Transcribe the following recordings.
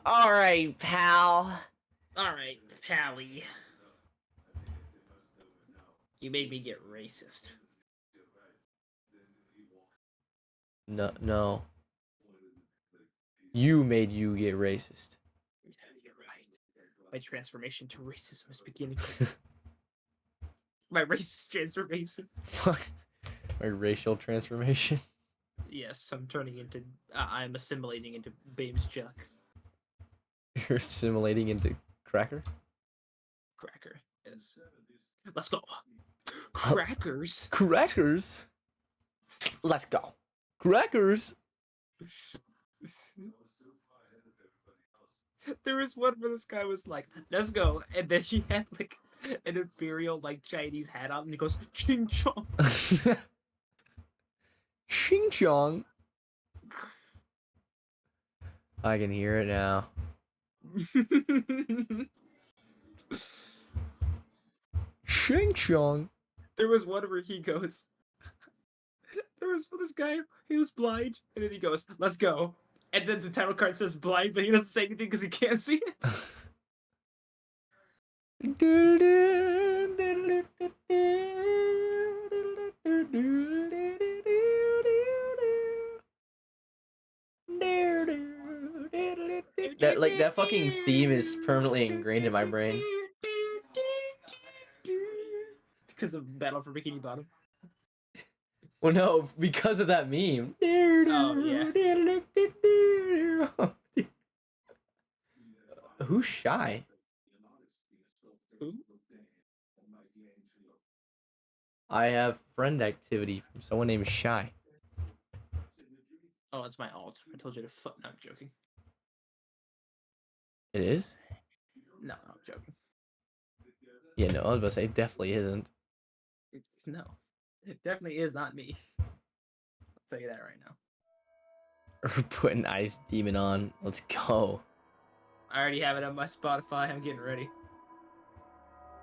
Alright, pal. Alright, Pally. You made me get racist. No. You made you get racist. Yeah, you're right. My transformation to racism is beginning. My racist transformation. My racial transformation. Yes, I'm turning into. I'm assimilating into Babe's Juck. You're assimilating into cracker? Cracker. Yes. Let's go. Crackers. Crackers? Let's go. Crackers? There was one where this guy was like, "Let's go," and then he had like an imperial like Chinese hat on, and he goes, "Ching chong." Ching chong. I can hear it now. Ching chong. There was one where he goes. There was this guy. He was blind, and then he goes, "Let's go." And then the title card says blind, but he doesn't say anything because he can't see it. That fucking theme is permanently ingrained in my brain. Because of Battle for Bikini Bottom. Well, no, because of that meme. Oh yeah. Who's shy? Who? I have friend activity from someone named Shy. Oh, that's my alt. I told you to fuck. No, I'm joking. It is? No, I'm joking. Yeah, no, I was about to say, it definitely isn't. No, it definitely is not me. I'll tell you that right now. We're putting Ice Demon on. Let's go. I already have it on my Spotify. I'm getting ready.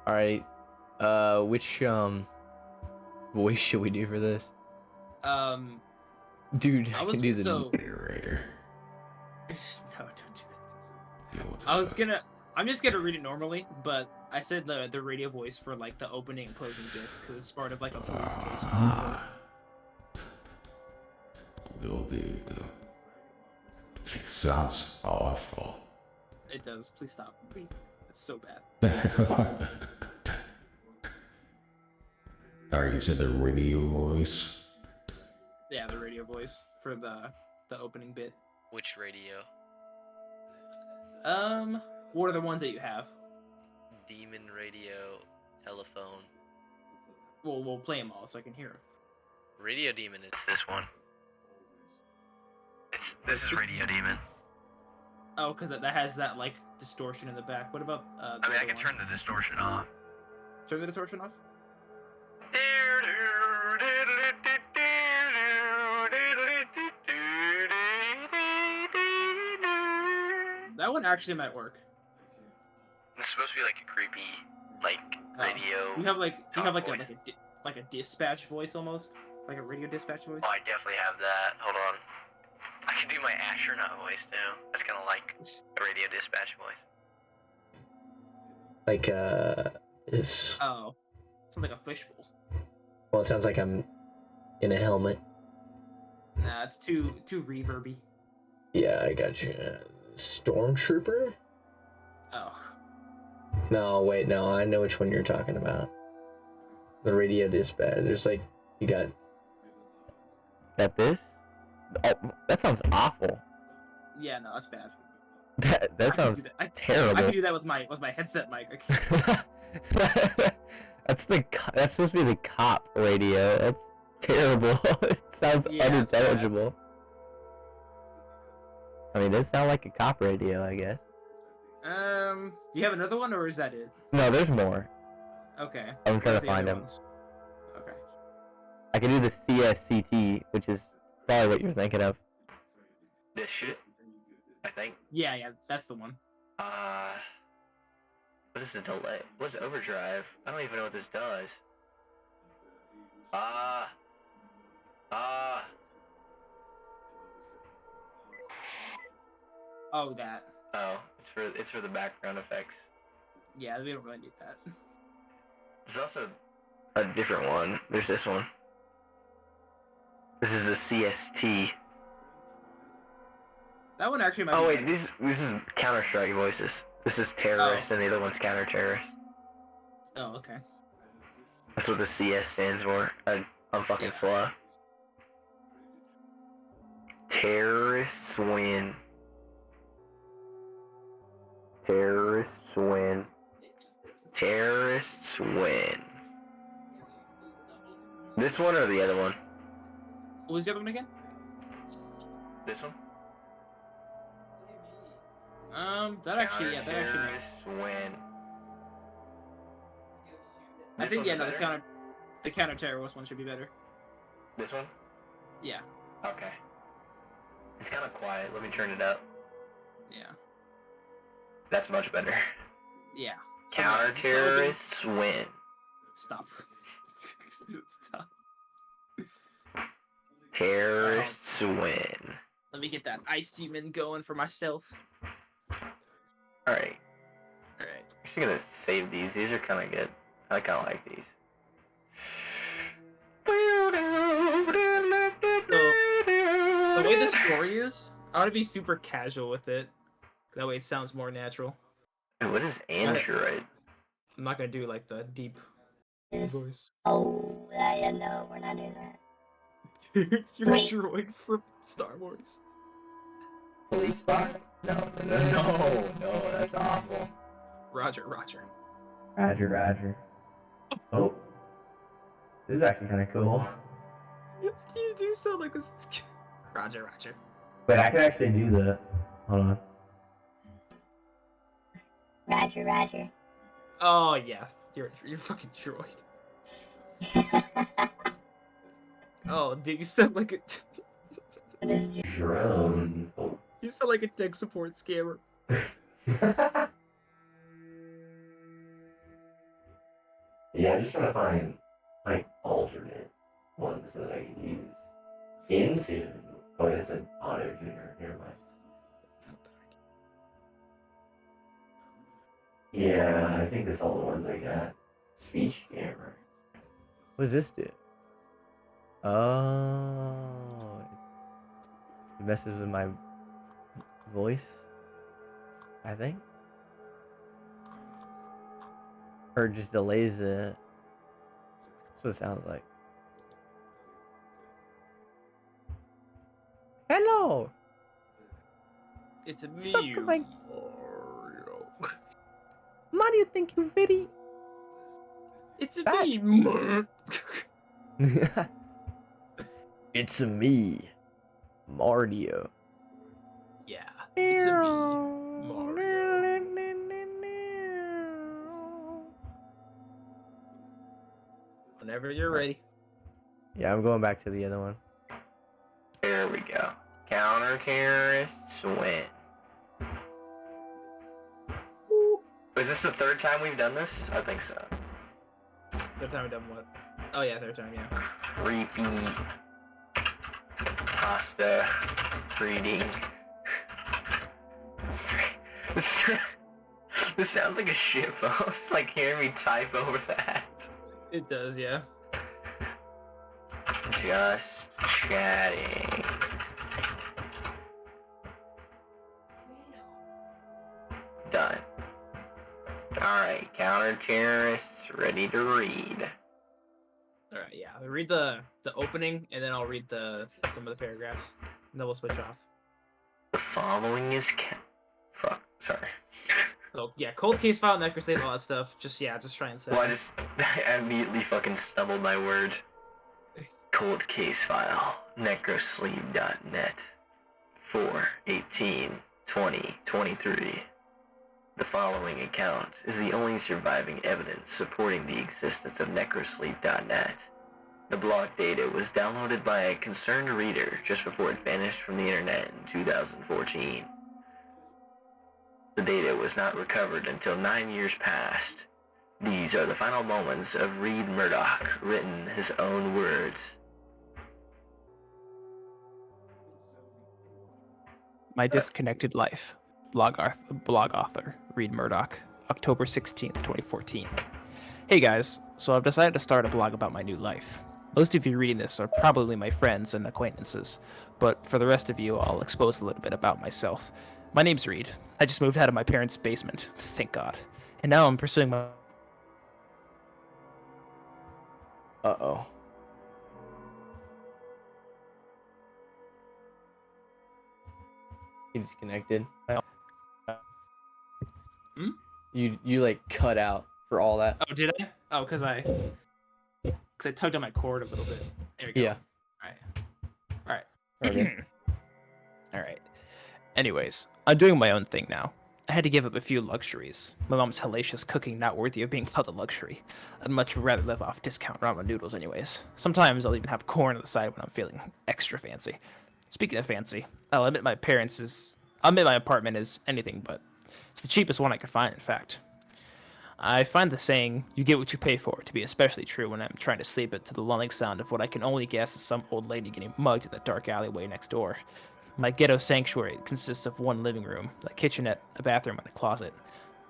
Alright. Which voice should we do for this? Dude, I can do the narrator. No, don't do that. I'm just gonna read it normally, but I said the radio voice for like the opening and closing bits because it's part of like a police case. Will do. It sounds awful. It does. Please stop. Please. It's so bad. Are you using the radio voice? Yeah, the radio voice for the opening bit. Which radio? What are the ones that you have? Demon radio, telephone. Well, we'll play them all so I can hear them. Radio Demon is this one. This is Radio Demon. Oh, because that has that like distortion in the back. What about I mean, I can turn the distortion off. Turn the distortion off? That one actually might work. This is supposed to be like a creepy, like, radio. You have like voice. a dispatch voice almost, like a radio dispatch voice. Oh, I definitely have that. Hold on. I can do my astronaut voice too. That's kind of like a radio dispatch voice. Like this. Oh, sounds like a fishbowl. Well, it sounds like I'm in a helmet. Nah, it's too reverby. Yeah, I got you. Stormtrooper? Oh. No, wait, no, I know which one you're talking about. The radio dispatch. There's like, you got this? Oh, that sounds awful. Yeah, no, that's bad. That sounds terrible. I can do that with my headset mic. That's supposed to be the cop radio. That's terrible. It sounds unintelligible. I mean, it does sound like a cop radio, I guess. Do you have another one, or is that it? No, there's more. Okay. I'm trying to find them. Okay. I can do the CSCT, which is probably what you're thinking of. This shit, I think. Yeah, that's the one. What is the delay? What's overdrive? I don't even know what this does. Oh, that. Oh, it's for the background effects. Yeah, we don't really need that. There's also a different one. There's this one. This is a CST. That one actually might Oh be wait, better. this is Counter-Strike voices. This is terrorist, and the other one's counter-terrorist. Oh, okay. That's what the CS stands for. I'm fucking slow. Terrorists win. Terrorists win. Terrorists win. This one or the other one? What was the other one again? This one? That actually. Terrorists win. I think This no, better? the counter terrorist one should be better. This one? Yeah. Okay. It's kind of quiet. Let me turn it up. Yeah. That's much better. Yeah. Counter-terrorists win. Stop. Stop. Terrorists win. Let me get that ice demon going for myself. Alright. Alright. I'm just gonna save these. These are kind of good. I kind of like these. The way the story is, I want to be super casual with it. That way it sounds more natural. What is Android? I'm not gonna do like the deep voice. Oh, yeah, no, we're not doing that. You're Wait. a droid from Star Wars. Police spot? No, that's awful. Roger. Roger. Oh. This is actually kind of cool. You do sound like a... Roger. But I can actually do the... Hold on. Roger. Oh yeah, you're fucking droid. Oh dude, you sound like a... What is Drone. Oh. You sound like a tech support scammer. Yeah, I'm just trying to find like alternate ones that I can use into. Oh, it's an auto tuner. Never mind. Yeah, I think that's all the ones I got. Speech camera. What does this do? Oh. It messes with my voice, I think. Or just delays it. That's what it sounds like. Hello! It's a me. Suck my... Mario, thank you very... It's a Back. me. It's a me, Mario. Yeah, it's a me, Mario. Whenever you're ready. Yeah, I'm going back to the other one. There we go. Counter-terrorists win. Is this the third time we've done this? I think so. Third time we done what? Oh yeah, third time, yeah. Creepy pasta reading. This sounds like a shitpost. Like hearing me type over that. It does, yeah. Just chatting. Done. Alright, counter-terrorists ready to read. Alright, yeah. Read the opening, and then I'll read some of the paragraphs. And then we'll switch off. The following is fuck, sorry. So yeah, cold case file, necrostate, all that stuff. Just try and say. Well, I immediately fucking stumbled my words. Cold case file, necrosleeve.net, 4/18/2023. The following account is the only surviving evidence supporting the existence of necrosleep.net. The block data was downloaded by a concerned reader just before it vanished from the internet in 2014. The data was not recovered until 9 years passed. These are the final moments of Reed Murdoch, written his own words. My disconnected life. blog author, Reed Murdoch, October 16th, 2014. Hey guys, so I've decided to start a blog about my new life. Most of you reading this are probably my friends and acquaintances, but for the rest of you, I'll expose a little bit about myself. My name's Reed. I just moved out of my parents' basement, thank God. And now I'm pursuing my... Uh-oh. You disconnected. Hmm? You like cut out for all that. Oh, did I? Oh, because I tugged on my cord a little bit. There we go. Yeah. All right. Okay. All right. Anyways, I'm doing my own thing now. I had to give up a few luxuries. My mom's hellacious cooking not worthy of being called a luxury. I'd much rather live off discount ramen noodles anyways. Sometimes I'll even have corn on the side when I'm feeling extra fancy. Speaking of fancy, I'll admit my apartment is anything but. It's the cheapest one I could find, in fact. I find the saying, you get what you pay for, to be especially true when I'm trying to sleep it to the lulling sound of what I can only guess is some old lady getting mugged in the dark alleyway next door. My ghetto sanctuary consists of one living room, a kitchenette, a bathroom, and a closet.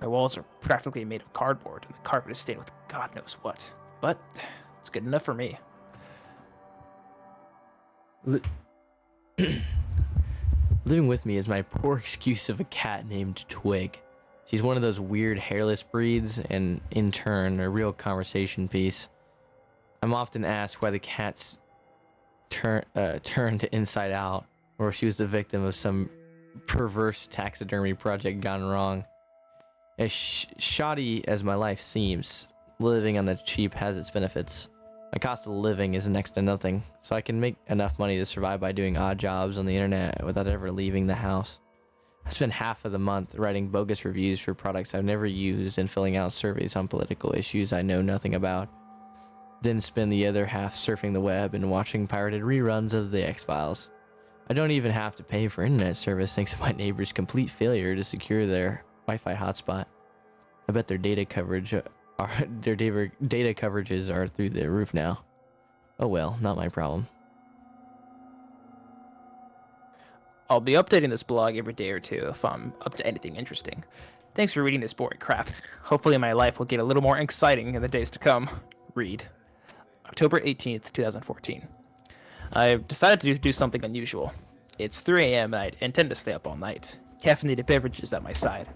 My walls are practically made of cardboard, and the carpet is stained with God knows what. But it's good enough for me. Living with me is my poor excuse of a cat named Twig. She's one of those weird hairless breeds, and in turn, a real conversation piece. I'm often asked why the cat's turned inside out, or if she was the victim of some perverse taxidermy project gone wrong. As shoddy as my life seems, living on the cheap has its benefits. My cost of living is next to nothing, so I can make enough money to survive by doing odd jobs on the internet without ever leaving the house. I spend half of the month writing bogus reviews for products I've never used and filling out surveys on political issues I know nothing about. Then spend the other half surfing the web and watching pirated reruns of The X-Files. I don't even have to pay for internet service thanks to my neighbor's complete failure to secure their Wi-Fi hotspot. I bet their data coverages are through the roof now. Oh well, not my problem. I'll be updating this blog every day or two if I'm up to anything interesting. Thanks for reading this boring crap. Hopefully my life will get a little more exciting in the days to come. Read. October 18th, 2014. I've decided to do something unusual. It's 3 a.m. and I intend to stay up all night. Caffeinated beverages at my side.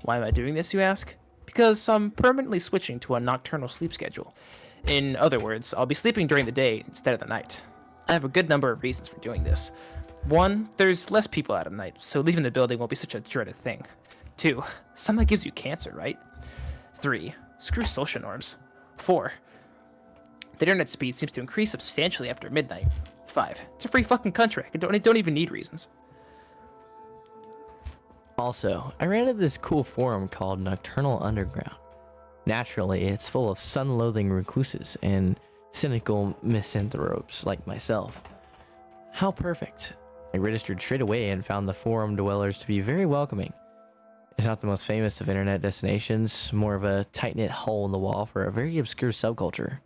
Why am I doing this, you ask? Because I'm permanently switching to a nocturnal sleep schedule. In other words, I'll be sleeping during the day instead of the night. I have a good number of reasons for doing this. 1, there's less people out at night, so leaving the building won't be such a dreaded thing. 2, sunlight gives you cancer, right? 3, screw social norms. 4, the internet speed seems to increase substantially after midnight. 5, it's a free fucking country. I don't even need reasons. Also, I ran into this cool forum called Nocturnal Underground. Naturally, it's full of sun-loathing recluses and cynical misanthropes like myself. How perfect. I registered straight away and found the forum dwellers to be very welcoming. It's not the most famous of internet destinations, more of a tight-knit hole in the wall for a very obscure subculture.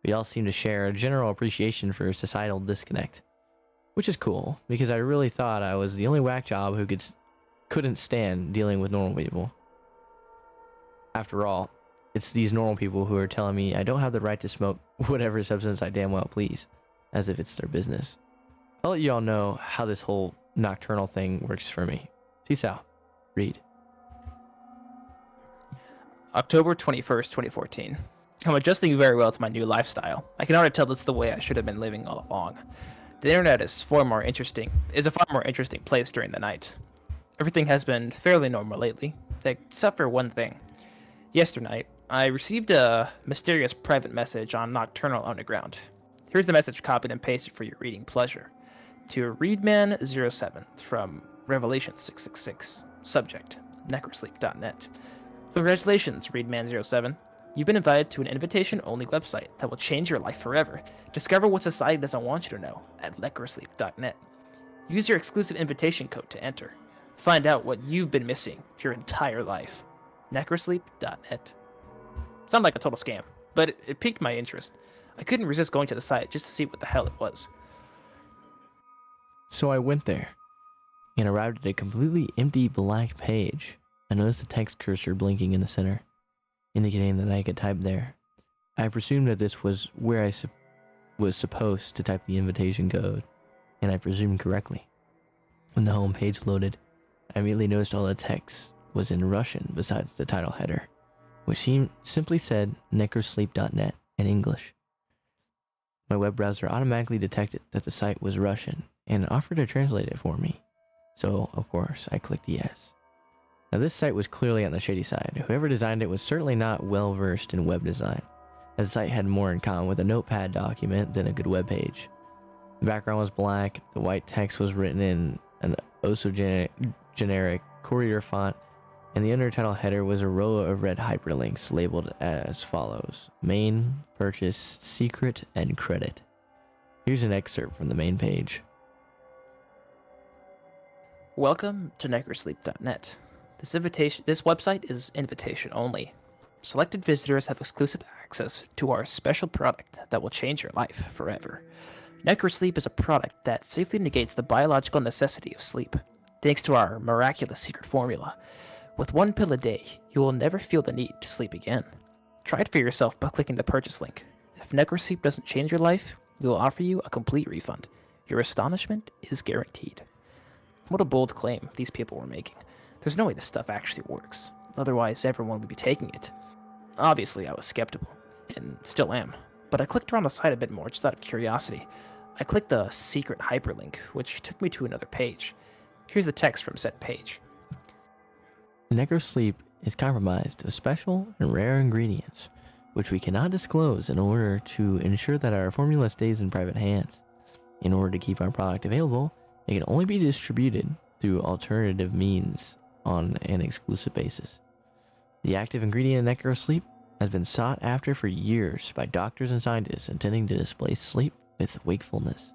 We all seem to share a general appreciation for societal disconnect. Which is cool, because I really thought I was the only whack job who couldn't stand dealing with normal people. After all, it's these normal people who are telling me I don't have the right to smoke whatever substance I damn well please, as if it's their business. I'll let you all know how this whole nocturnal thing works for me. Peace out. Read. October 21st, 2014. I'm adjusting very well to my new lifestyle. I can already tell this is the way I should have been living all along. The internet is a far more interesting place during the night. Everything has been fairly normal lately, except for one thing. Yesterday, I received a mysterious private message on Nocturnal Underground. Here's the message copied and pasted for your reading pleasure. To Readman07 from Revelation 666. Subject, necrosleep.net. Congratulations, Readman07. You've been invited to an invitation-only website that will change your life forever. Discover what society doesn't want you to know at necrosleep.net. Use your exclusive invitation code to enter. Find out what you've been missing your entire life. necrosleep.net. Sounded like a total scam, but it piqued my interest. I couldn't resist going to the site just to see what the hell it was. So I went there. and arrived at a completely empty black page. I noticed the text cursor blinking in the center, indicating that I could type there. I presumed that this was where I was supposed to type the invitation code, and I presumed correctly. When the home page loaded, I immediately noticed all the text was in Russian besides the title header, which simply said necrosleep.net in English. My web browser automatically detected that the site was Russian and offered to translate it for me. So, of course, I clicked yes. Now, this site was clearly on the shady side. Whoever designed it was certainly not well versed in web design, as the site had more in common with a notepad document than a good web page. The background was black, the white text was written in an generic Courier font, and the undertitle header was a row of red hyperlinks labeled as follows: main, purchase, secret, and credit. Here's an excerpt from the main page. Welcome to necrosleep.net. This website is invitation only. Selected visitors have exclusive access to our special product that will change your life forever. Necrosleep is a product that safely negates the biological necessity of sleep, thanks to our miraculous secret formula. With 1 pill a day, you will never feel the need to sleep again. Try it for yourself by clicking the purchase link. If Necrosleep doesn't change your life, we will offer you a complete refund. Your astonishment is guaranteed. What a bold claim these people were making. There's no way this stuff actually works. Otherwise, everyone would be taking it. Obviously, I was skeptical, and still am, but I clicked around the site a bit more just out of curiosity. I clicked the secret hyperlink, which took me to another page. Here's the text from said page. Necrosleep is comprised of special and rare ingredients, which we cannot disclose in order to ensure that our formula stays in private hands. In order to keep our product available, it can only be distributed through alternative means on an exclusive basis. The active ingredient in Necrosleep has been sought after for years by doctors and scientists intending to displace sleep with wakefulness.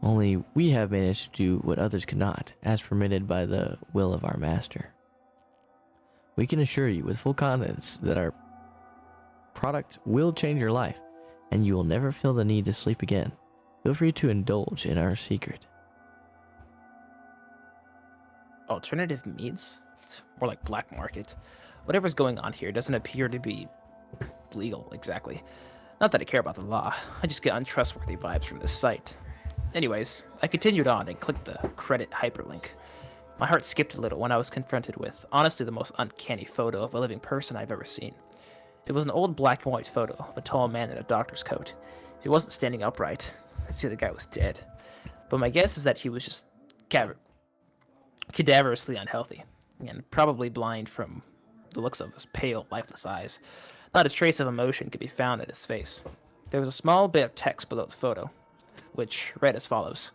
Only we have managed to do what others cannot, as permitted by the will of our master. We can assure you with full confidence that our product will change your life, and you will never feel the need to sleep again. Feel free to indulge in our secret. Alternative means? It's more like black market. Whatever's going on here doesn't appear to be legal, exactly. Not that I care about the law, I just get untrustworthy vibes from this site. Anyways, I continued on and clicked the credit hyperlink. My heart skipped a little when I was confronted with, honestly, the most uncanny photo of a living person I've ever seen. It was an old black and white photo of a tall man in a doctor's coat. If he wasn't standing upright, I'd say the guy was dead. But my guess is that he was just cadaverously unhealthy, and probably blind from the looks of his pale, lifeless eyes. Not a trace of emotion could be found in his face. There was a small bit of text below the photo, which read as follows.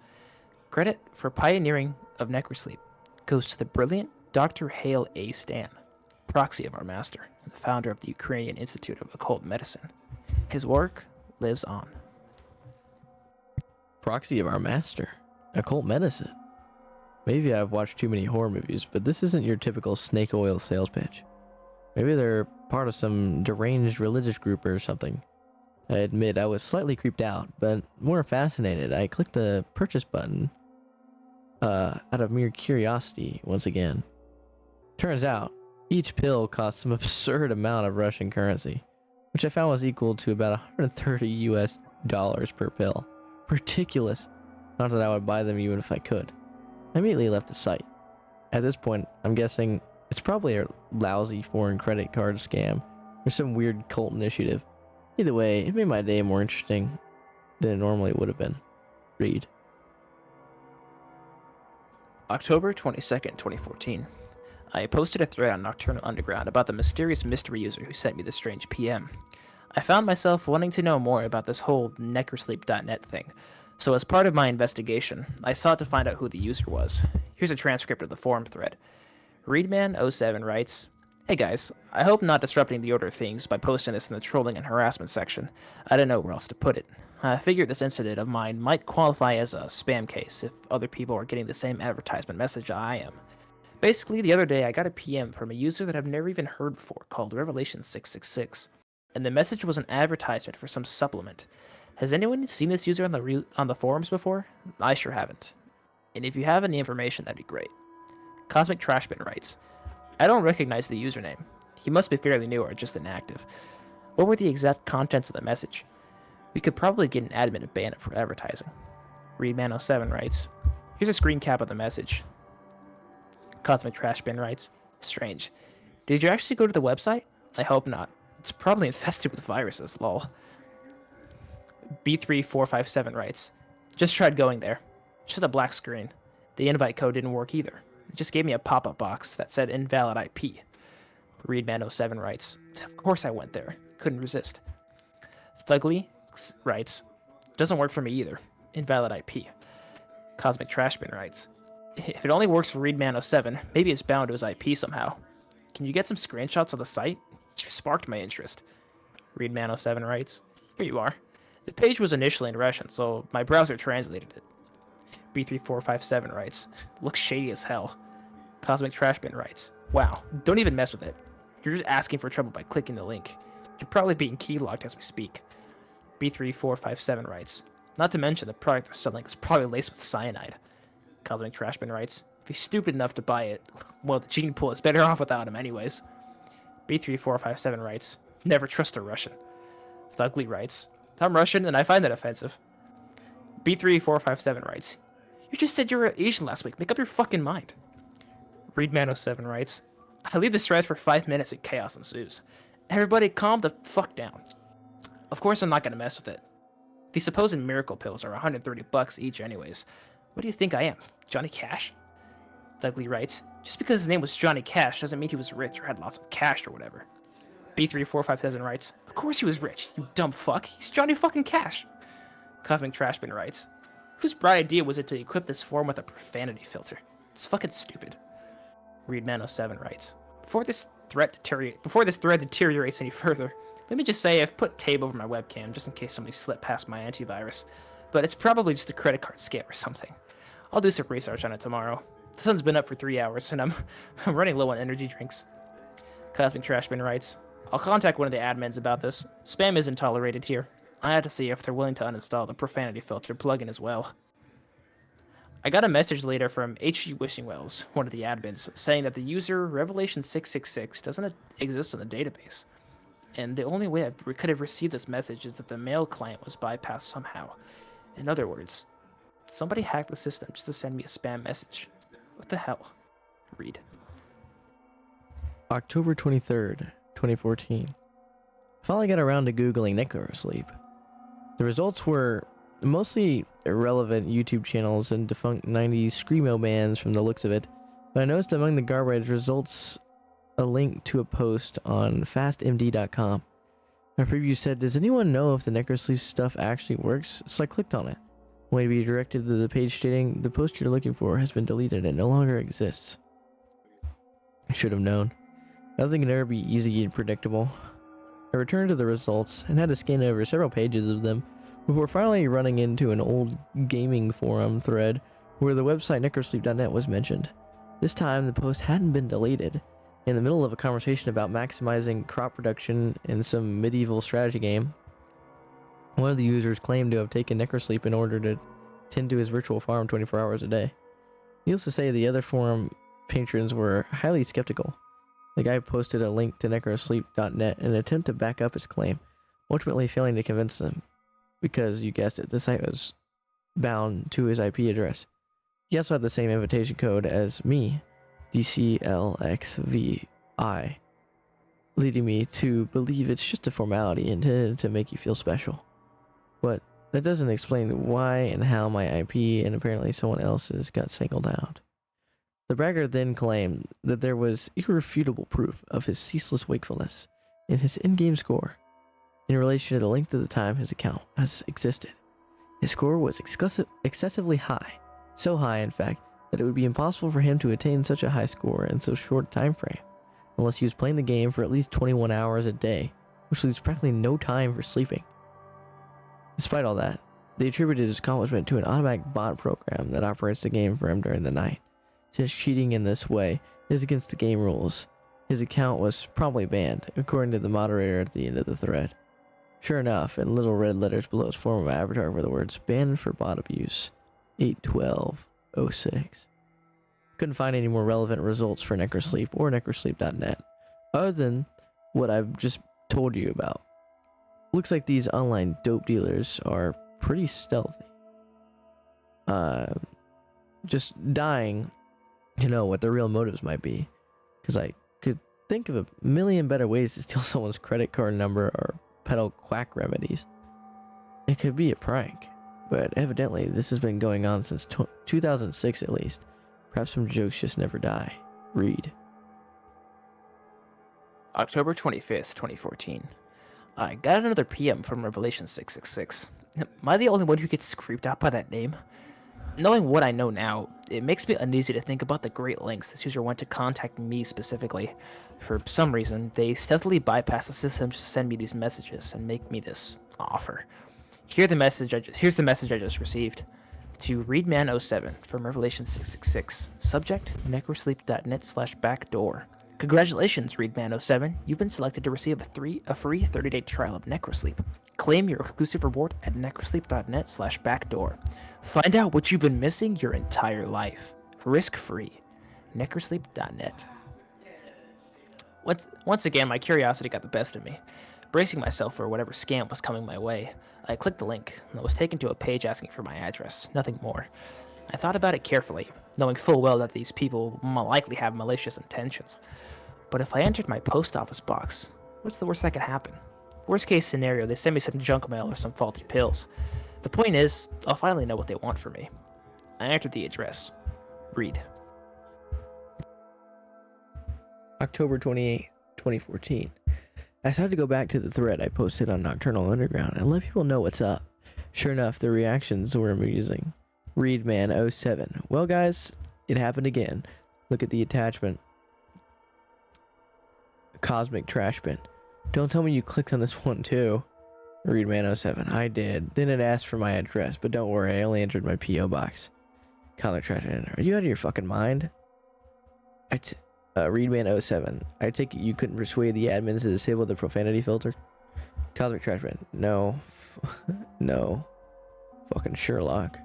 Credit for pioneering of Necrosleep goes to the brilliant Dr. Hale A. Stan, proxy of our master, and the founder of the Ukrainian Institute of Occult Medicine. His work lives on. Proxy of our master? Occult medicine? Maybe I've watched too many horror movies, but this isn't your typical snake oil sales pitch. Maybe they're part of some deranged religious group or something. I admit I was slightly creeped out, but more fascinated. I clicked the purchase button out of mere curiosity once again. Turns out, each pill cost some absurd amount of Russian currency, which I found was equal to about 130 US dollars per pill. Ridiculous. Not that I would buy them even if I could. I immediately left the site. At this point, I'm guessing it's probably a lousy foreign credit card scam or some weird cult initiative. Either way, it made my day more interesting than it normally would have been. Read. October 22nd, 2014. I posted a thread on Nocturnal Underground about the mysterious mystery user who sent me this strange PM. I found myself wanting to know more about this whole necrosleep.net thing, so as part of my investigation, I sought to find out who the user was. Here's a transcript of the forum thread. Readman07 writes, Hey guys, I hope I'm not disrupting the order of things by posting this in the trolling and harassment section. I don't know where else to put it. I figured this incident of mine might qualify as a spam case if other people are getting the same advertisement message I am. Basically, the other day I got a PM from a user that I've never even heard before called Revelation666, and the message was an advertisement for some supplement. Has anyone seen this user on the forums before? I sure haven't. And if you have any information, that'd be great. Cosmic Trashbin writes, I don't recognize the username. He must be fairly new or just inactive. What were the exact contents of the message? We could probably get an admin to ban it for advertising. Readman07 writes, here's a screen cap of the message. Cosmic Trashbin writes, strange. Did you actually go to the website? I hope not. It's probably infested with viruses, lol. B3457 writes, just tried going there. Just a black screen. The invite code didn't work either. It just gave me a pop-up box that said invalid IP. Readman07 writes, of course I went there. Couldn't resist. Thugly writes, doesn't work for me either. Invalid IP. Cosmic Trashbin writes, if it only works for Readman07, maybe it's bound to his IP somehow. Can you get some screenshots of the site? You've sparked my interest. Readman07 writes, here you are. The page was initially in Russian, so my browser translated it. B3457 writes, looks shady as hell. Cosmic Trashbin writes, wow, don't even mess with it. You're just asking for trouble by clicking the link. You're probably being keylogged as we speak. B3457 writes, not to mention the product they're selling is probably laced with cyanide. Cosmic Trashbin writes, if he's stupid enough to buy it, well, the gene pool is better off without him anyways. B3457 writes, never trust a Russian. Thugly writes, I'm Russian and I find that offensive. B3457 writes, you just said you were Asian last week, make up your fucking mind. Readman07 writes, I leave the thread for 5 minutes and chaos ensues. Everybody calm the fuck down. Of course I'm not gonna mess with it. These supposed miracle pills are $130 each anyways. What do you think I am, Johnny Cash? Thugly writes, just because his name was Johnny Cash doesn't mean he was rich or had lots of cash or whatever. B3457 writes, of course he was rich, you dumb fuck. He's Johnny fucking Cash. Cosmic Trashbin writes, whose bright idea was it to equip this form with a profanity filter? It's fucking stupid. Readman07 writes, before this thread deteriorates any further, let me just say I've put tape over my webcam just in case somebody slipped past my antivirus, but it's probably just a credit card scam or something. I'll do some research on it tomorrow. The sun's been up for 3 hours and I'm running low on energy drinks. Cosmic Trashbin writes, I'll contact one of the admins about this. Spam isn't tolerated here. I had to see if they're willing to uninstall the profanity filter plugin as well. I got a message later from H.G. Wishingwells, one of the admins, saying that the user Revelation666 doesn't exist in the database. And the only way I could have received this message is that the mail client was bypassed somehow. In other words, somebody hacked the system just to send me a spam message. What the hell? Read. October 23rd, 2014. Finally got around to Googling necrosleep. The results were mostly irrelevant YouTube channels and defunct 90s screamo bands from the looks of it, but I noticed among the garbage results a link to a post on fastmd.com. My preview said, does anyone know if the necrosleep stuff actually works? So I clicked on it, only to be directed to the page stating the post you're looking for has been deleted and no longer exists. I should have known. Nothing can ever be easy and predictable. I returned to the results and had to scan over several pages of them before finally running into an old gaming forum thread where the website necrosleep.net was mentioned. This time the post hadn't been deleted. In the middle of a conversation about maximizing crop production in some medieval strategy game, one of the users claimed to have taken necrosleep in order to tend to his virtual farm 24 hours a day. Needless to say, the other forum patrons were highly skeptical. The guy posted a link to necrosleep.net in an attempt to back up his claim, ultimately failing to convince them, because, you guessed it, the site was bound to his IP address. He also had the same invitation code as me, DCLXVI, leading me to believe it's just a formality intended to make you feel special. But that doesn't explain why and how my IP and apparently someone else's got singled out. The bragger then claimed that there was irrefutable proof of his ceaseless wakefulness in his in-game score in relation to the length of the time his account has existed. His score was excessively high, so high in fact that it would be impossible for him to attain such a high score in so short a time frame, unless he was playing the game for at least 21 hours a day, which leaves practically no time for sleeping. Despite all that, they attributed his accomplishment to an automatic bot program that operates the game for him during the night. Since cheating in this way is against the game rules, his account was promptly banned, according to the moderator at the end of the thread. Sure enough, in little red letters below his form of avatar were the words, banned for bot abuse, 8/12/04. 06. Couldn't find any more relevant results for Necrosleep or necrosleep.net, other than what I've just told you about. Looks like these online dope dealers are pretty stealthy. Just dying to know what their real motives might be, because I could think of a million better ways to steal someone's credit card number or peddle quack remedies. It could be a prank, but evidently this has been going on since 2006 at least. Perhaps some jokes just never die. Read. October 25th, 2014. I got another PM from Revelation 666. Am I the only one who gets creeped out by that name? Knowing what I know now, it makes me uneasy to think about the great lengths this user went to contact me specifically. For some reason, they stealthily bypass the system to send me these messages and make me this offer. Here's the message I just received. To Readman07 from Revelation 666. Subject, necrosleep.net/backdoor. Congratulations, Readman07. You've been selected to receive a free 30-day trial of Necrosleep. Claim your exclusive reward at necrosleep.net/backdoor. Find out what you've been missing your entire life. Risk-free. necrosleep.net. Once again, my curiosity got the best of me. Bracing myself for whatever scam was coming my way, I clicked the link and was taken to a page asking for my address, nothing more. I thought about it carefully, knowing full well that these people likely have malicious intentions. But if I entered my post office box, what's the worst that could happen? Worst case scenario, they send me some junk mail or some faulty pills. The point is, I'll finally know what they want from me. I entered the address. Read. October 28th, 2014. I decided to go back to the thread I posted on Nocturnal Underground and let people know what's up. Sure enough, the reactions were amusing. Readman07. Well, guys, it happened again. Look at the attachment. Cosmic Trash Bin. Don't tell me you clicked on this one too. Readman07. I did. Then it asked for my address, but don't worry, I only entered my P.O. box. Cosmic Trash Bin. Are you out of your fucking mind? Readman07. I take it you couldn't persuade the admins to disable the profanity filter? Cosmic Trash Bin. No. No. Fucking Sherlock.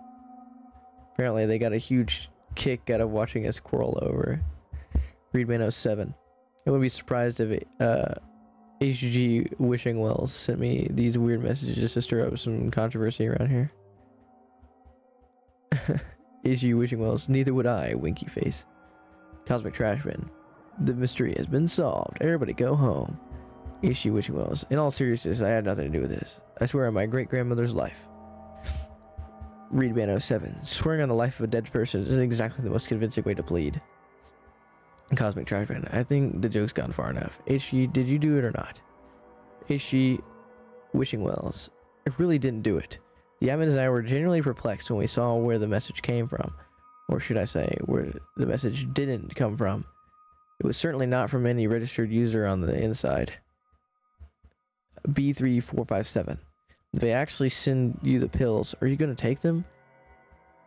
Apparently they got a huge kick out of watching us quarrel over. Readman07. I wouldn't be surprised if HG Wishing Wells sent me these weird messages to stir up some controversy around here. HG Wishing Wells. Neither would I, winky face. Cosmic Trash Bin. The mystery has been solved. Everybody go home. HG Wishing Wells. In all seriousness, I had nothing to do with this. I swear on my great-grandmother's life. Readman07. Swearing on the life of a dead person isn't exactly the most convincing way to plead. Cosmic Trash Bin. I think the joke's gone far enough. HG, did you do it or not? HG Wishing Wells. I really didn't do it. The admins and I were genuinely perplexed when we saw where the message came from. Or should I say, where the message didn't come from. It was certainly not from any registered user on the inside. B3457. If they actually send you the pills, are you going to take them?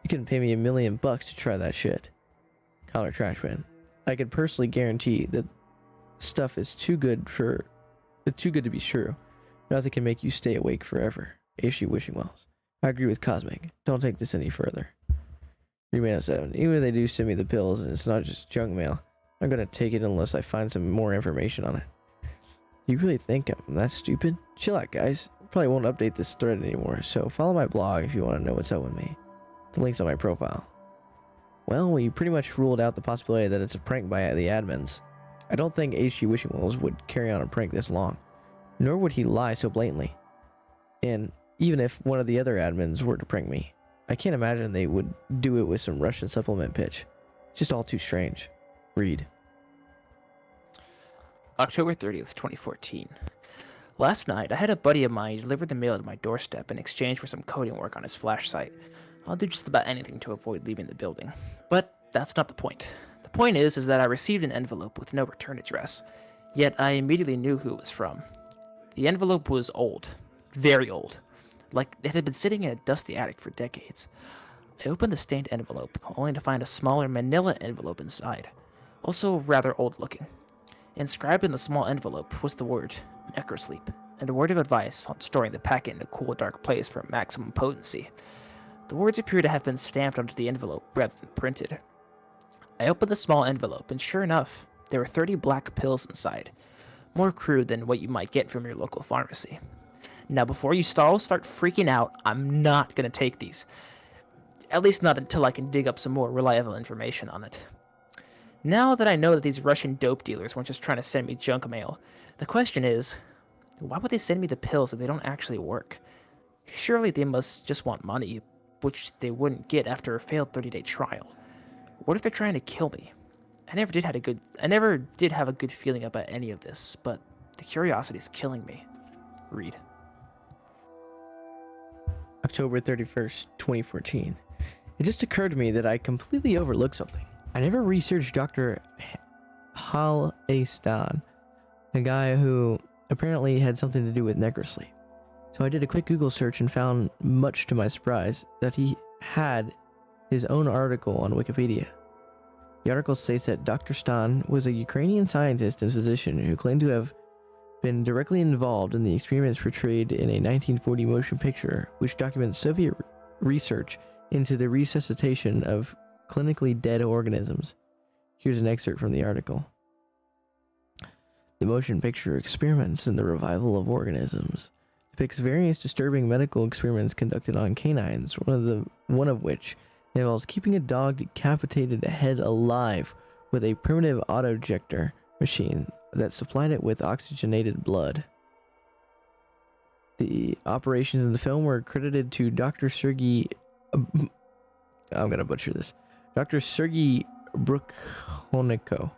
You can pay me $1 million to try that shit. Collar Trash Bin. I could personally guarantee that stuff is too good to be true. Nothing can make you stay awake forever. HG Wishing Wells. I agree with Cosmic. Don't take this any further. Readman07. Even if they do send me the pills and it's not just junk mail, I'm gonna take it unless I find some more information on it. You really think I'm that stupid? Chill out, guys. Probably won't update this thread anymore, so follow my blog if you want to know what's up with me. The link's on my profile. Well, we pretty much ruled out the possibility that it's a prank by the admins. I don't think HG Wishing Wells would carry on a prank this long, nor would he lie so blatantly. And even if one of the other admins were to prank me, I can't imagine they would do it with some Russian supplement pitch. It's just all too strange. Read. October 30th, 2014. Last night, I had a buddy of mine deliver the mail to my doorstep in exchange for some coding work on his Flash site. I'll do just about anything to avoid leaving the building. But that's not the point. The point is that I received an envelope with no return address, yet I immediately knew who it was from. The envelope was old. Very old. Like it had been sitting in a dusty attic for decades. I opened the stained envelope, only to find a smaller manila envelope inside, also rather old looking. Inscribed in the small envelope was the word Necrosleep, and a word of advice on storing the packet in a cool, dark place for maximum potency. The words appear to have been stamped onto the envelope rather than printed. I opened the small envelope, and sure enough, there were 30 black pills inside, more crude than what you might get from your local pharmacy. Now, before you all start freaking out, I'm not going to take these. At least not until I can dig up some more reliable information on it. Now that I know that these Russian dope dealers weren't just trying to send me junk mail, the question is, why would they send me the pills if they don't actually work? Surely they must just want money, which they wouldn't get after a failed 30-day trial. What if they're trying to kill me? I never did have a good feeling about any of this, but the curiosity is killing me. Read. October 31st, 2014. It just occurred to me that I completely overlooked something. I never researched Dr. Hal A. Stan, a guy who apparently had something to do with necrosleep. So I did a quick Google search and found, much to my surprise, that he had his own article on Wikipedia. The article states that Dr. Stan was a Ukrainian scientist and physician who claimed to have been directly involved in the experiments portrayed in a 1940 motion picture, which documents Soviet research into the resuscitation of clinically dead organisms. Here's an excerpt from the article. The motion picture Experiments in the Revival of Organisms depicts various disturbing medical experiments conducted on canines, one of which involves keeping a dog decapitated head alive with a primitive auto-ejector machine that supplied it with oxygenated blood. The operations in the film were credited to Dr. Sergei... I'm gonna butcher this. Dr. Sergei Brukhonenko.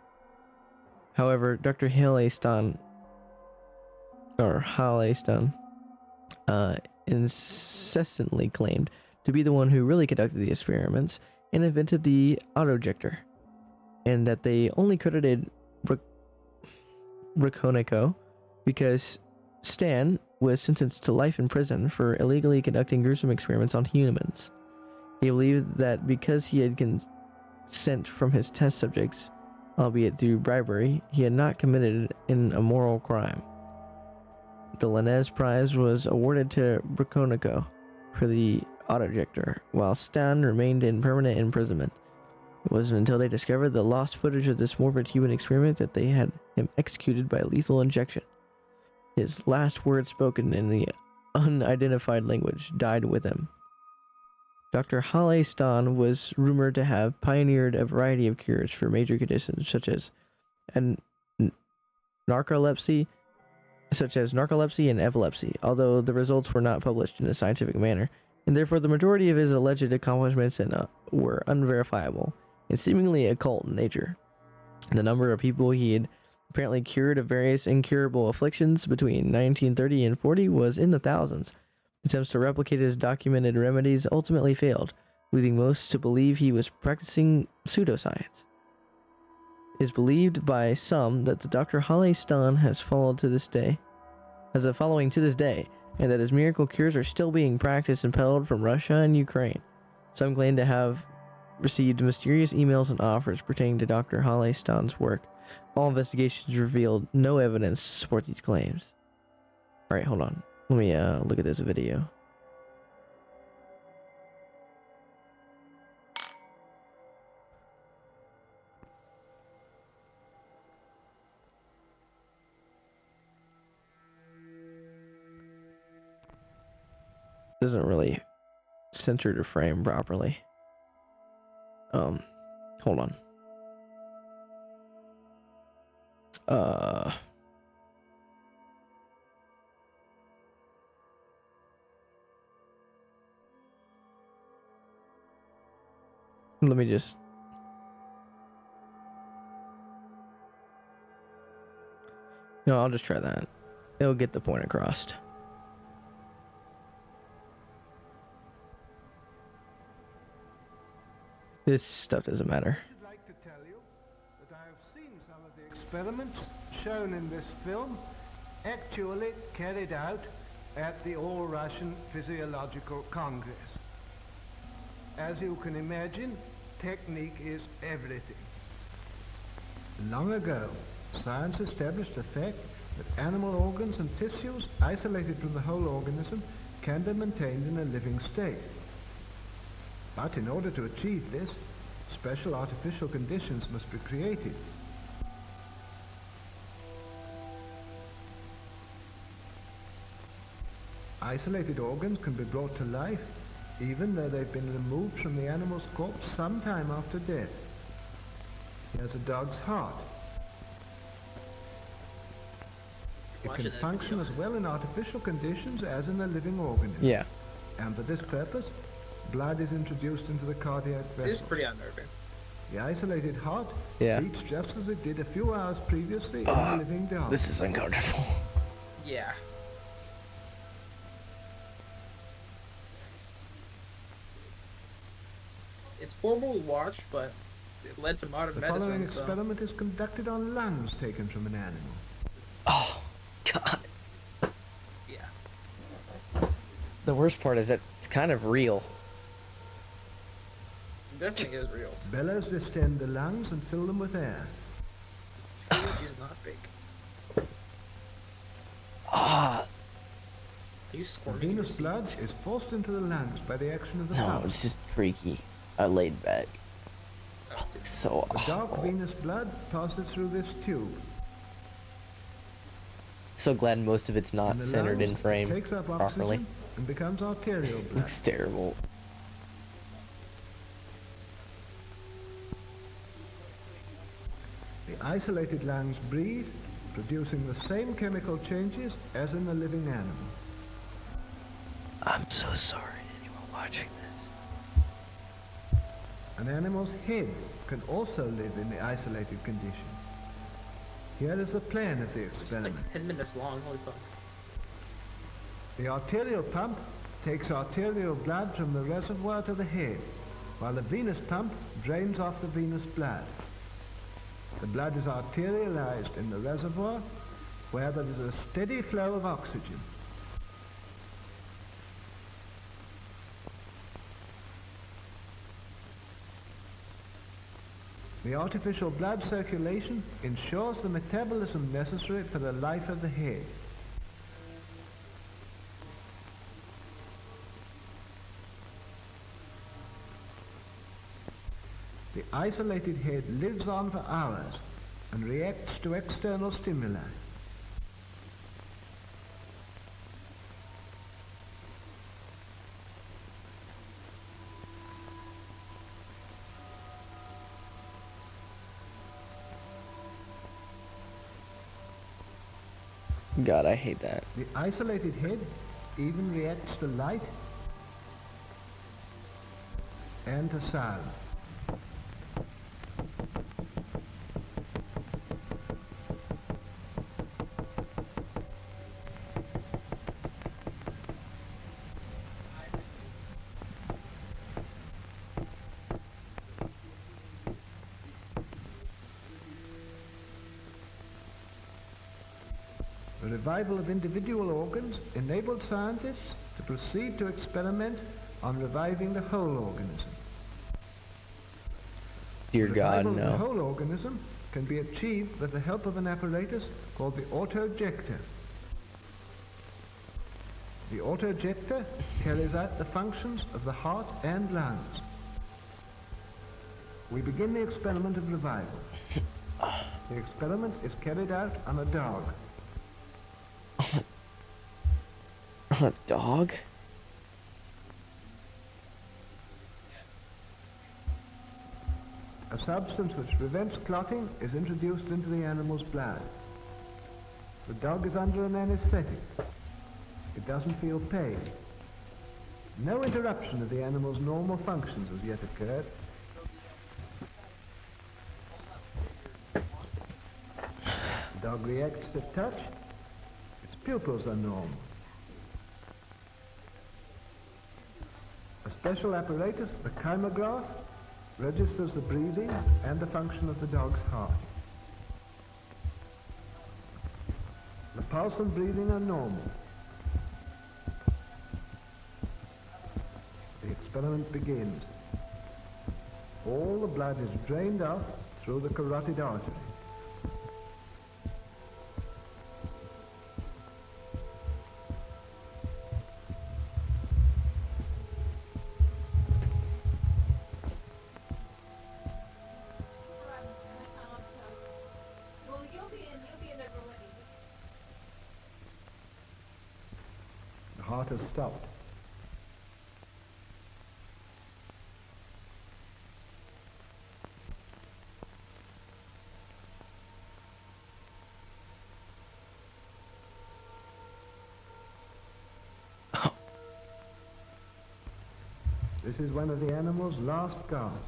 However, Dr. Hal Stan incessantly claimed to be the one who really conducted the experiments and invented the auto-ejector, and that they only credited Brukhonenko because Stan was sentenced to life in prison for illegally conducting gruesome experiments on humans. He believed that because he had consent from his test subjects, albeit through bribery, he had not committed an immoral crime. The Linnaeus Prize was awarded to Brukhonenko for the auto-ejector, while Stan remained in permanent imprisonment. It wasn't until they discovered the lost footage of this morbid human experiment that they had him executed by lethal injection. His last words spoken in the unidentified language died with him. Dr. Hal Stan was rumored to have pioneered a variety of cures for major conditions such as narcolepsy and epilepsy, although the results were not published in a scientific manner, and therefore the majority of his alleged accomplishments were unverifiable and seemingly occult in nature. The number of people he had apparently cured of various incurable afflictions between 1930 and 40 was in the thousands. Attempts to replicate his documented remedies ultimately failed, leading most to believe he was practicing pseudoscience. It is believed by some that the Dr. Hal Stan has following to this day, and that his miracle cures are still being practiced and peddled from Russia and Ukraine. Some claim to have received mysterious emails and offers pertaining to Dr. Hal Stan's work. All investigations revealed no evidence to support these claims. Alright, hold on. Let me look at this video. Doesn't really center the frame properly. Hold on. Let me just... No, I'll just try that. It'll get the point across. This stuff doesn't matter. I'd like to tell you that I have seen some of the experiments shown in this film actually carried out at the All-Russian Physiological Congress. As you can imagine, technique is everything. Long ago, science established the fact that animal organs and tissues isolated from the whole organism can be maintained in a living state. But in order to achieve this, special artificial conditions must be created. Isolated organs can be brought to life even though they've been removed from the animal's corpse some time after death. Here's a dog's heart. It can function as well in artificial conditions as in a living organism. Yeah. And for this purpose, blood is introduced into the cardiac vessel. It is pretty unnerving. The isolated heart Yeah. beats just as it did a few hours previously in a living dog. This is uncomfortable. Yeah. It's horrible to watch, but it led to modern The medicine. following So. experiment is conducted on lungs taken from an animal. Oh, God. Yeah. The worst part is that it's kind of real. It definitely is real. Bellows distend the lungs and fill them with air. She's not fake. Ah, Are you The squirming? in your venous blood seat? is forced into the lungs by the action of the no, pump. it's just freaky. I laid back. Oh, So The dark awful. venous blood passes through this tube. So glad most of it's not In the centered lungs, in frame it takes up properly. oxygen and becomes arterial blood. Looks terrible. The isolated lungs breathe, producing the same chemical changes as in the living animal. I'm so sorry to anyone watching this. An animal's head can also live in the isolated condition. Here is a plan of the It's experiment. like 10 minutes long. Holy fuck. The arterial pump takes arterial blood from the reservoir to the head, while the venous pump drains off the venous blood. The blood is arterialized in the reservoir, where there is a steady flow of oxygen. The artificial blood circulation ensures the metabolism necessary for the life of the head. The isolated head lives on for hours and reacts to external stimuli. God, I hate that. The isolated head even reacts to light and to sound. The revival of individual organs enabled scientists to proceed to experiment on reviving the whole organism. Dear God, Revival of the no. whole organism can be achieved with the help of an apparatus called the autojector. The autojector carries out the functions of the heart and lungs. We begin the experiment of revival. The experiment is carried out on a dog. A dog? A substance which prevents clotting is introduced into the animal's blood. The dog is under an anesthetic. It doesn't feel pain. No interruption of the animal's normal functions has yet occurred. The dog reacts to touch. Its pupils are normal. A special apparatus, the chymograph, registers the breathing and the function of the dog's heart. The pulse and breathing are normal. The experiment begins. All the blood is drained off through the carotid artery. heart has stopped. This is one of the animal's last gasps.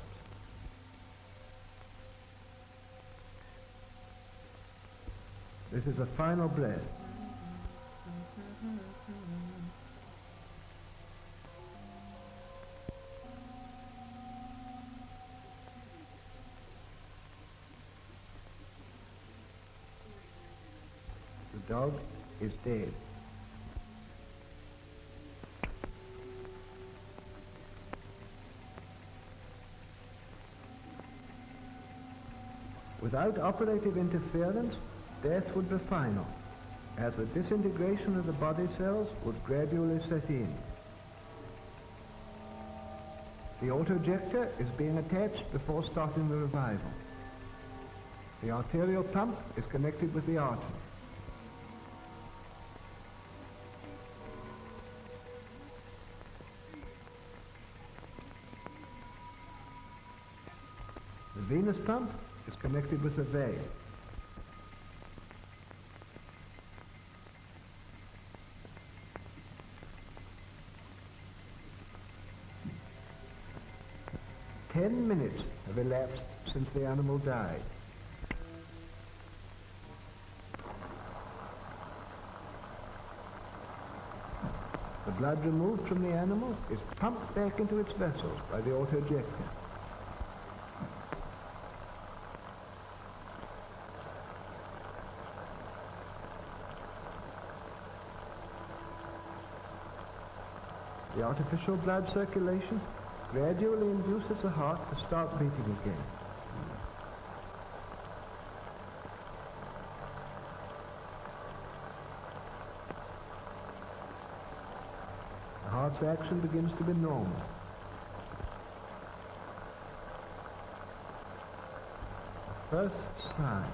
This is a final breath. The dog is dead. Without operative interference, death would be final, as the disintegration of the body cells would gradually set in. The autojector is being attached before starting the revival. The arterial pump is connected with the artery. The venous pump is connected with the vein. Ten minutes have elapsed since the animal died. The blood removed from the animal is pumped back into its vessels by the autojector. The artificial blood circulation gradually induces the heart to start beating again. The heart's action begins to be normal. First sign.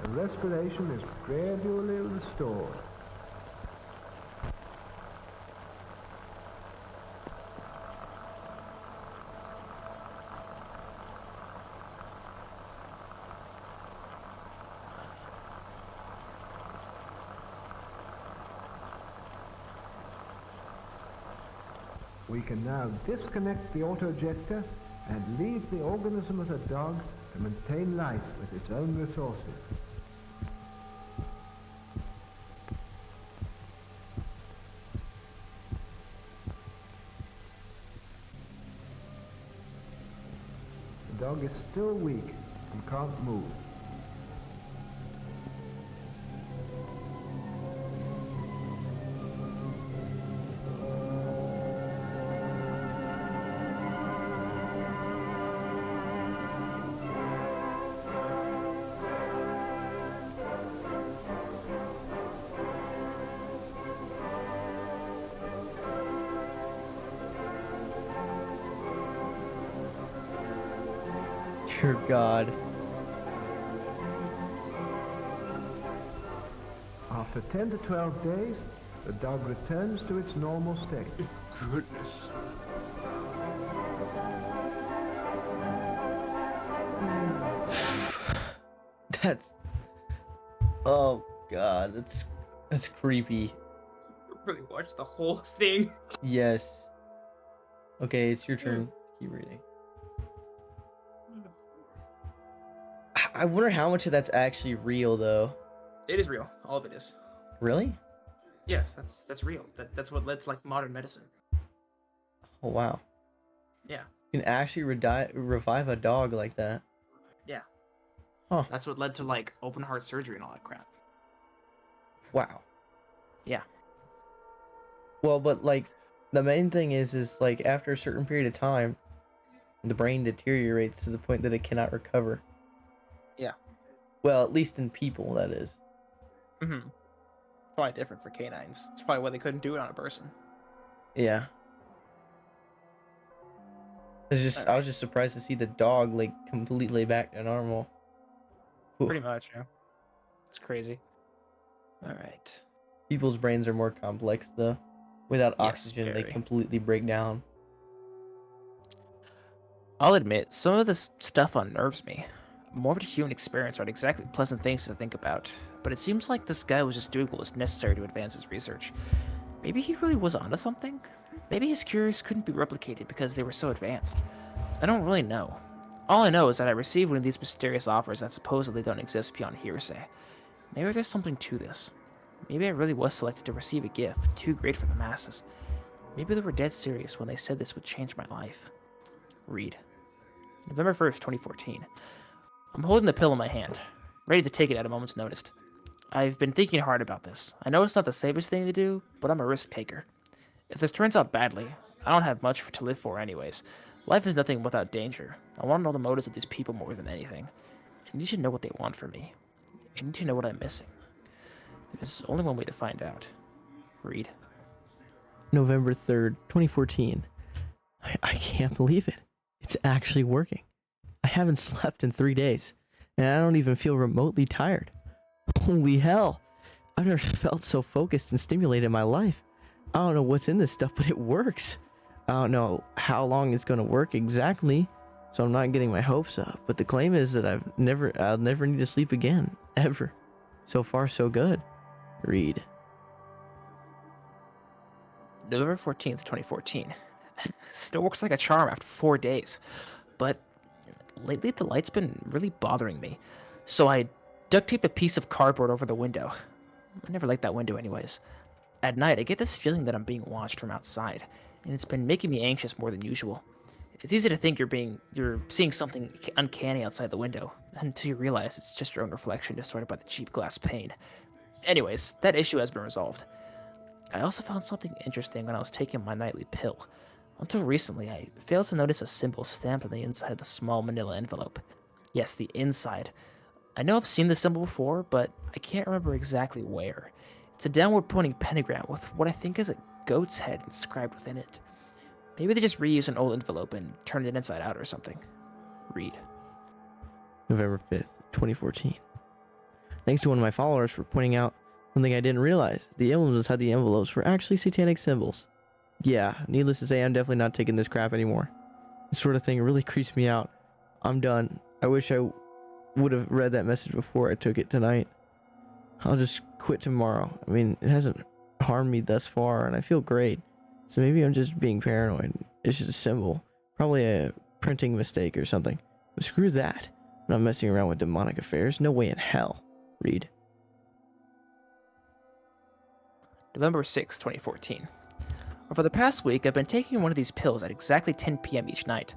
The respiration is gradually restored. We can now disconnect the autojector and leave the organism of the dog to maintain life with its own resources. The dog is still weak and can't move. Dear God. After 10 to 12 days, the dog returns to its normal state. Goodness. That's... Oh God, that's creepy. Really watch the whole thing. Yes. Okay, it's your turn. Keep reading. I wonder how much of that's actually real, though. It is real. All of it is. Really? Yes, that's real. That's what led to like modern medicine. Oh wow. Yeah. You can actually revive a dog like that. Yeah. Huh. That's what led to like open heart surgery and all that crap. Wow. Yeah. Well, but like, the main thing is like after a certain period of time, the brain deteriorates to the point that it cannot recover. Yeah. Well, at least in people, that is. Mm-hmm. Probably different for canines. It's probably why they couldn't do it on a person. Yeah. I was just surprised to see the dog like completely back to normal. Oof. Pretty much, yeah. It's crazy. All right. People's brains are more complex though. Without Yes, oxygen, they very. completely break down. I'll admit, some of this stuff unnerves me. Morbid human experience aren't exactly pleasant things to think about, but it seems like this guy was just doing what was necessary to advance his research. Maybe he really was onto something? Maybe his cures couldn't be replicated because they were so advanced. I don't really know. All I know is that I received one of these mysterious offers that supposedly don't exist beyond hearsay. Maybe there's something to this. Maybe I really was selected to receive a gift too great for the masses. Maybe they were dead serious when they said this would change my life. Read. November 1st, 2014. I'm holding the pill in my hand, ready to take it at a moment's notice. I've been thinking hard about this. I know it's not the safest thing to do, but I'm a risk taker. If this turns out badly, I don't have much to live for anyways. Life is nothing without danger. I want to know the motives of these people more than anything. I need to know what they want from me. I need to know what I'm missing. There's only one way to find out. Read. November 3rd, 2014. I can't believe it. It's actually working. I haven't slept in 3 days, and I don't even feel remotely tired. Holy hell. I've never felt so focused and stimulated in my life. I don't know what's in this stuff, but it works. I don't know how long it's going to work exactly, so I'm not getting my hopes up. But the claim is that I'll never need to sleep again, ever. So far, so good. Read. November 14th, 2014. Still works like a charm after 4 days. But lately the light's been really bothering me. So I duct taped a piece of cardboard over the window. I never liked that window anyways. At night, I get this feeling that I'm being watched from outside, and it's been making me anxious more than usual. It's easy to think you're seeing something uncanny outside the window, until you realize it's just your own reflection distorted by the cheap glass pane. Anyways, that issue has been resolved. I also found something interesting when I was taking my nightly pill. Until recently, I failed to notice a symbol stamped on the inside of the small manila envelope. Yes, the inside. I know I've seen this symbol before, but I can't remember exactly where. It's a downward-pointing pentagram with what I think is a goat's head inscribed within it. Maybe they just reused an old envelope and turned it inside out or something. Read. November 5th, 2014. Thanks to one of my followers for pointing out something I didn't realize. The emblems inside the envelopes were actually satanic symbols. Yeah, needless to say, I'm definitely not taking this crap anymore. This sort of thing really creeps me out. I'm done. I wish I would have read that message before I took it tonight. I'll just quit tomorrow. I mean, it hasn't harmed me thus far, and I feel great. So maybe I'm just being paranoid. It's just a symbol. Probably a printing mistake or something. But screw that. I'm not messing around with demonic affairs. No way in hell. Read. November 6, 2014. For the past week, I've been taking one of these pills at exactly 10 p.m. each night.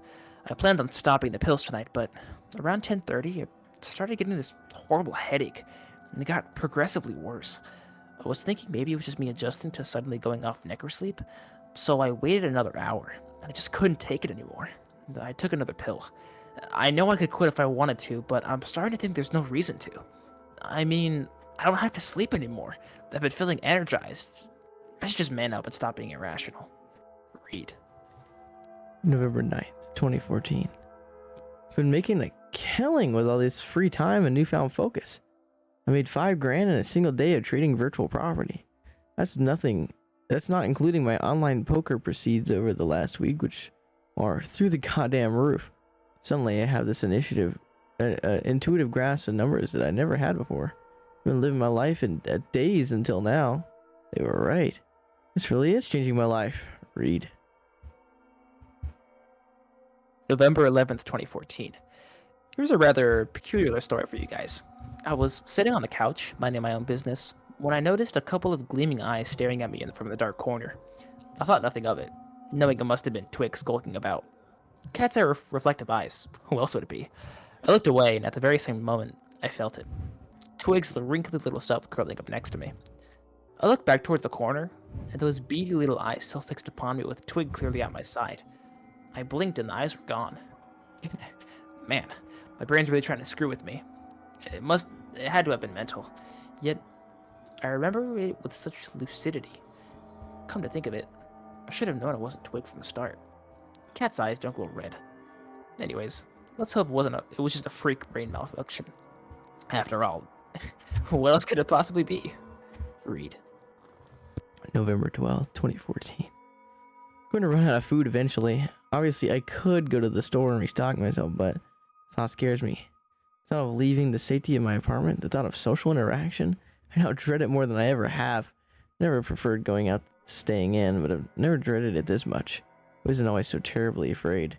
I planned on stopping the pills tonight, but around 10:30, I started getting this horrible headache, and it got progressively worse. I was thinking maybe it was just me adjusting to suddenly going off necrosleep, so I waited another hour, and I just couldn't take it anymore. I took another pill. I know I could quit if I wanted to, but I'm starting to think there's no reason to. I mean, I don't have to sleep anymore. I've been feeling energized. I should just man up and stop being irrational. Read. November 9th, 2014. I've been making a killing with all this free time and newfound focus. I made $5,000 in a single day of trading virtual property. That's nothing. That's not including my online poker proceeds over the last week, which are through the goddamn roof. Suddenly I have this intuitive grasp of numbers that I never had before. I've been living my life in days until now. They were right. This really is changing my life. Read. November 11th, 2014. Here's a rather peculiar story for you guys. I was sitting on the couch, minding my own business, when I noticed a couple of gleaming eyes staring at me from the dark corner. I thought nothing of it, knowing it must have been Twig skulking about. Cats have reflective eyes. Who else would it be? I looked away, and at the very same moment, I felt it. Twig's wrinkly little self curling up next to me. I looked back towards the corner, and those beady little eyes still fixed upon me with Twig clearly at my side. I blinked and the eyes were gone. Man, my brain's really trying to screw with me. It had to have been mental. Yet, I remember it with such lucidity. Come to think of it, I should have known it wasn't Twig from the start. Cat's eyes don't glow red. Anyways, let's hope it was just a freak brain malfunction. After all, what else could it possibly be? Read. November 12th, 2014. Going to run out of food eventually. Obviously, I could go to the store and restock myself, but the thought scares me. The thought of leaving the safety of my apartment, the thought of social interaction, I now dread it more than I ever have. Never preferred going out staying in, but I've never dreaded it this much. I wasn't always so terribly afraid.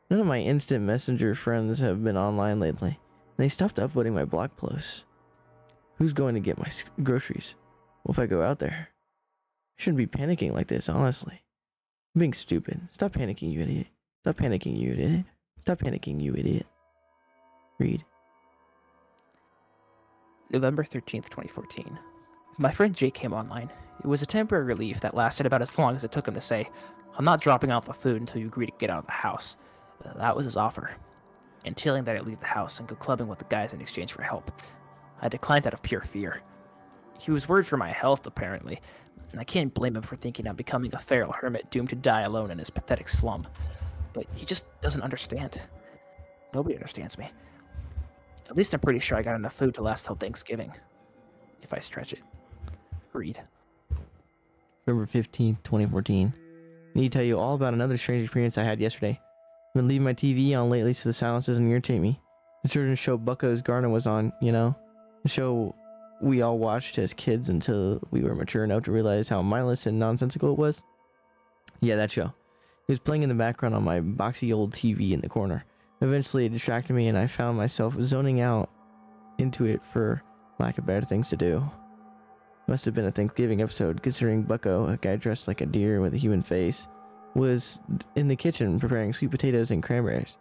None of my instant messenger friends have been online lately, and they stopped upvoting my blog posts. Who's going to get my groceries? Well, if I go out there, I shouldn't be panicking like this, honestly. I'm being stupid. Stop panicking, you idiot. Stop panicking, you idiot. Stop panicking, you idiot. Read. November 13th, 2014. My friend Jake came online. It was a temporary relief that lasted about as long as it took him to say, "I'm not dropping off the food until you agree to get out of the house." That was his offer, entailing that I leave the house and go clubbing with the guys in exchange for help. I declined out of pure fear. He was worried for my health, apparently, and I can't blame him for thinking I'm becoming a feral hermit doomed to die alone in his pathetic slum. But he just doesn't understand. Nobody understands me. At least I'm pretty sure I got enough food to last till Thanksgiving. If I stretch it. Read. November 15th, 2014. I need to tell you all about another strange experience I had yesterday. I've been leaving my TV on lately so the silence doesn't irritate me. The children's show Bucko's Garden was on, you know? The show we all watched as kids until we were mature enough to realize how mindless and nonsensical it was. Yeah, that show. It was playing in the background on my boxy old TV in the corner. Eventually it distracted me and I found myself zoning out into it for lack of better things to do. Must have been a Thanksgiving episode, considering Bucko, a guy dressed like a deer with a human face, was in the kitchen preparing sweet potatoes and cranberries.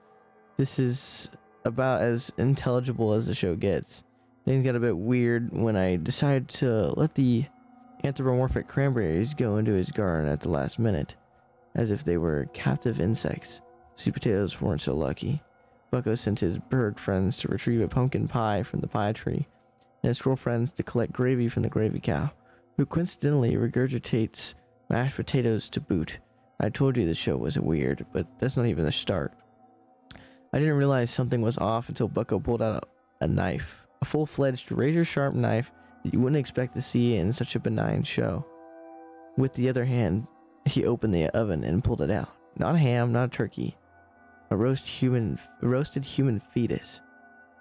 This is about as intelligible as the show gets. Things got a bit weird when I decided to let the anthropomorphic cranberries go into his garden at the last minute, as if they were captive insects. Sweet potatoes weren't so lucky. Bucko sent his bird friends to retrieve a pumpkin pie from the pie tree, and his squirrel friends to collect gravy from the gravy cow, who coincidentally regurgitates mashed potatoes to boot. I told you the show was weird, but that's not even the start. I didn't realize something was off until Bucko pulled out a knife, a full-fledged razor-sharp knife that you wouldn't expect to see in such a benign show. With the other hand, he opened the oven and pulled it out. Not a ham, not a turkey. A roasted human fetus.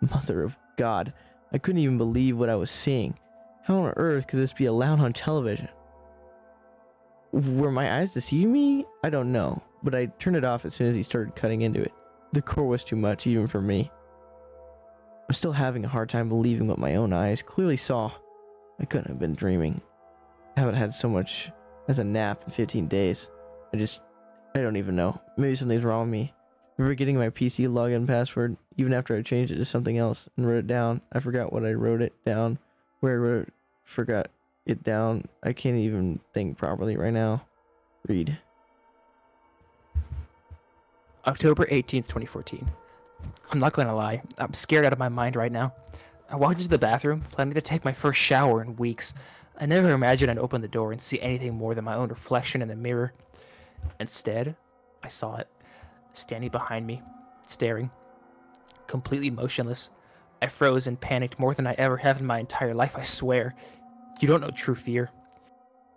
Mother of God, I couldn't even believe what I was seeing. How on earth could this be allowed on television? Were my eyes deceiving me? I don't know, but I turned it off as soon as he started cutting into it. The gore was too much, even for me. I'm still having a hard time believing what my own eyes clearly saw. I couldn't have been dreaming. I haven't had so much as a nap in 15 days. I don't even know. Maybe something's wrong with me. I'm forgetting my PC login password, even after I changed it to something else and wrote it down. I forgot what I wrote it down, where I wrote it, forgot it down. I can't even think properly right now. Read. October 18th, 2014. I'm not going to lie, I'm scared out of my mind right now. I walked into the bathroom, planning to take my first shower in weeks. I never imagined I'd open the door and see anything more than my own reflection in the mirror. Instead, I saw it, standing behind me, staring, completely motionless. I froze and panicked more than I ever have in my entire life, I swear. You don't know true fear.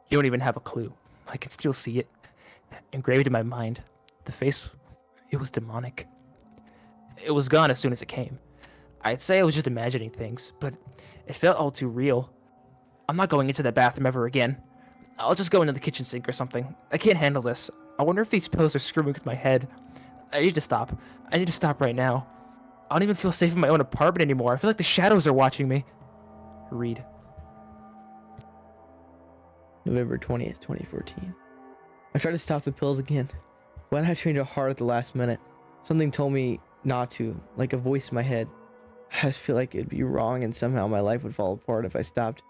You don't even have a clue. I can still see it, engraved in my mind. The face, it was demonic. It was gone as soon as it came. I'd say I was just imagining things, but it felt all too real. I'm not going into that bathroom ever again. I'll just go into the kitchen sink or something. I can't handle this. I wonder if these pills are screwing with my head. I need to stop. I need to stop right now. I don't even feel safe in my own apartment anymore. I feel like the shadows are watching me. Read. November 20th, 2014. I tried to stop the pills again. Why did I change a heart at the last minute? Something told me not to, like a voice in my head. I just feel like it'd be wrong and somehow my life would fall apart if I stopped.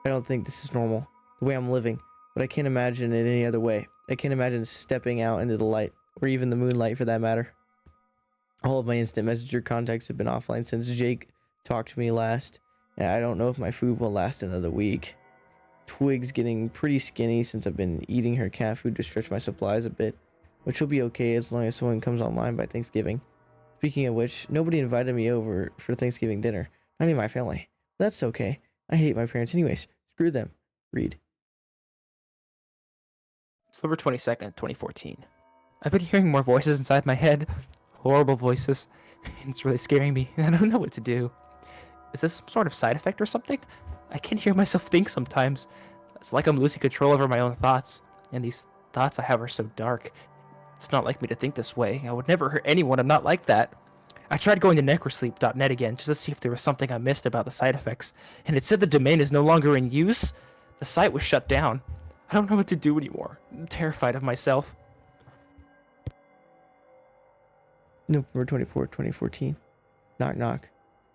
I don't think this is normal, the way I'm living, but I can't imagine it any other way. I can't imagine stepping out into the light, or even the moonlight for that matter. All of my instant messenger contacts have been offline since Jake talked to me last, and I don't know if my food will last another week. Twig's getting pretty skinny since I've been eating her cat food to stretch my supplies a bit. which will be okay as long as someone comes online by Thanksgiving. Speaking of which, nobody invited me over for Thanksgiving dinner. Not even my family. That's okay. I hate my parents anyways. Screw them. Read. October 22nd, 2014. I've been hearing more voices inside my head. Horrible voices. It's really scaring me. I don't know what to do. Is this some sort of side effect or something? I can't hear myself think sometimes. It's like I'm losing control over my own thoughts. And these thoughts I have are so dark. It's not like me to think this way. I would never hurt anyone. I'm not like that. I tried going to necrosleep.net again just to see if there was something I missed about the side effects. And it said the domain is no longer in use. The site was shut down. I don't know what to do anymore. I'm terrified of myself. November 24th, 2014. Knock, knock.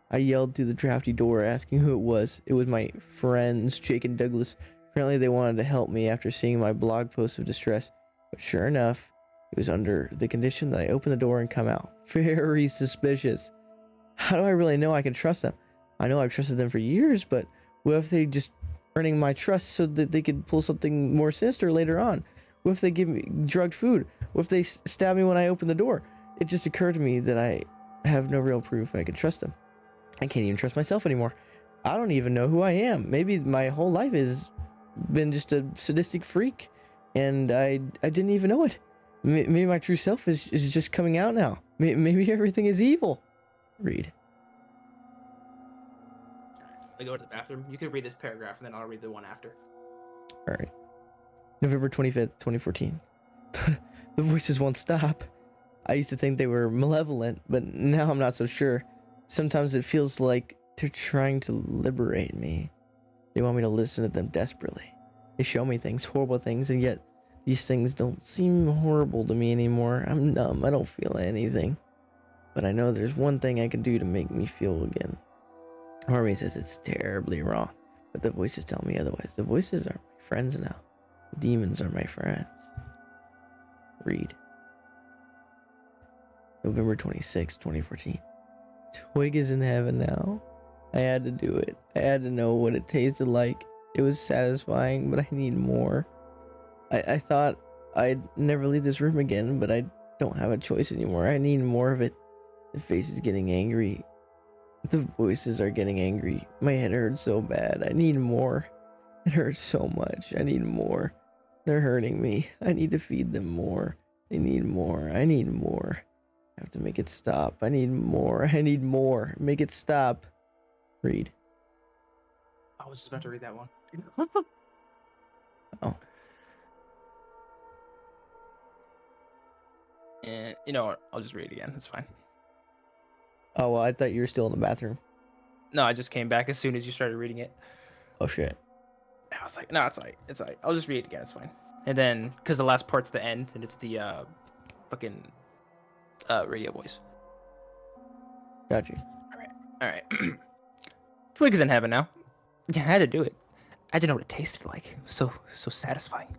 I yelled through the drafty door asking who it was. It was my friends, Jake and Douglas. Apparently they wanted to help me after seeing my blog post of distress. But sure enough, it was under the condition that I open the door and come out. Very suspicious. How do I really know I can trust them? I know I've trusted them for years, but what if they just earning my trust so that they could pull something more sinister later on? What if they give me drugged food? What if they stab me when I open the door? It just occurred to me that I have no real proof I can trust them. I can't even trust myself anymore. I don't even know who I am. Maybe my whole life has been just a sadistic freak, and I didn't even know it. Maybe my true self is just coming out now. Maybe everything is evil. Read. I go to the bathroom. You can read this paragraph, and then I'll read the one after. All right. November 25th, 2014. The voices won't stop. I used to think they were malevolent, but now I'm not so sure. Sometimes it feels like they're trying to liberate me. They want me to listen to them desperately. They show me things, horrible things, and yet these things don't seem horrible to me anymore. I'm numb. I don't feel anything. But I know there's one thing I can do to make me feel again. Harvey says it's terribly wrong, but the voices tell me otherwise. The voices are my friends now. The demons are my friends. Read. November 26, 2014. Twig is in heaven now. I had to do it. I had to know what it tasted like. It was satisfying, but I need more. I thought I'd never leave this room again, but I don't have a choice anymore. I need more of it. The face is getting angry. The voices are getting angry. My head hurts so bad. I need more. It hurts so much. I need more. They're hurting me. I need to feed them more. They need more. I need more. I have to make it stop. I need more. I need more. Make it stop. Read. I was just about to read that one. Oh. And you know what? I'll just read it again. It's fine. Oh, well, I thought you were still in the bathroom. No, I just came back as soon as you started reading it. Oh, shit. I was like, no, it's alright. It's alright. I'll just read it again. It's fine. And then, because the last part's the end, and it's the fucking radio voice. Got you. Alright. Twig is in heaven now. Yeah, I had to do it. I didn't know what it tasted like. It was so satisfying.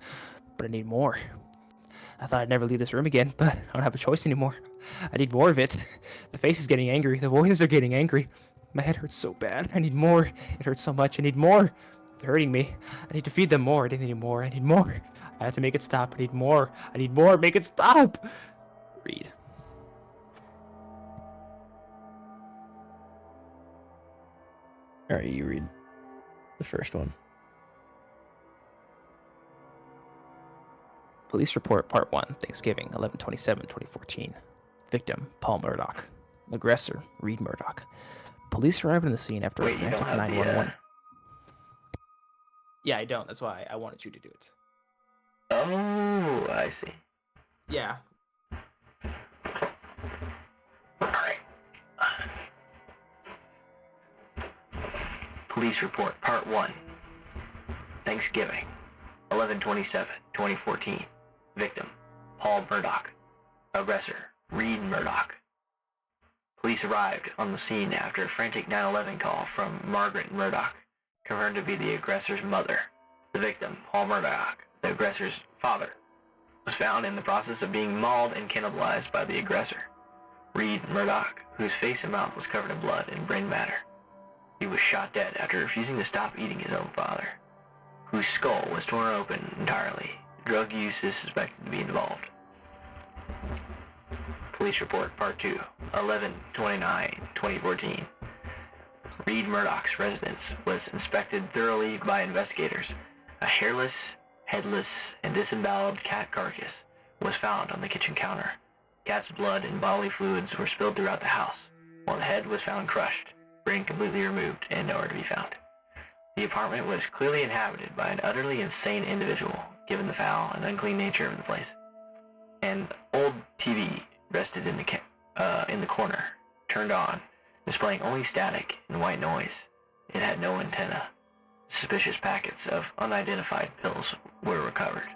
But I need more. I thought I'd never leave this room again, but I don't have a choice anymore. I need more of it. The face is getting angry. The voices are getting angry. My head hurts so bad. I need more. It hurts so much. I need more. They're hurting me. I need to feed them more. I need more. I need more. I have to make it stop. I need more. I need more. Make it stop. Read. All right, you read the first one. Police report part 1, Thanksgiving, 11/27/2014. Victim, Paul Murdoch. Aggressor, Reed Murdoch. Police arrived on the scene after Wait, a you don't frantic have 911. Yeah, I don't. That's why I wanted you to do it. Oh, I see. Yeah. Alright. Police report, part 1. Thanksgiving, 11/27/2014. Victim, Paul Murdoch. Aggressor, Reed Murdoch. Police arrived on the scene after a frantic 911 call from Margaret Murdoch, confirmed to be the aggressor's mother. The victim, Paul Murdoch, the aggressor's father, was found in the process of being mauled and cannibalized by the aggressor, Reed Murdoch, whose face and mouth was covered in blood and brain matter. He was shot dead after refusing to stop eating his own father, whose skull was torn open entirely. Drug use is suspected to be involved. Police report, part 2, 11/29/2014. Reed Murdoch's residence was inspected thoroughly by investigators. A hairless, headless, and disemboweled cat carcass was found on the kitchen counter. Cat's blood and bodily fluids were spilled throughout the house, while the head was found crushed, brain completely removed, and nowhere to be found. The apartment was clearly inhabited by an utterly insane individual, given the foul and unclean nature of the place. An old TV rested in the corner, turned on, displaying only static and white noise. It had no antenna. Suspicious packets of unidentified pills were recovered.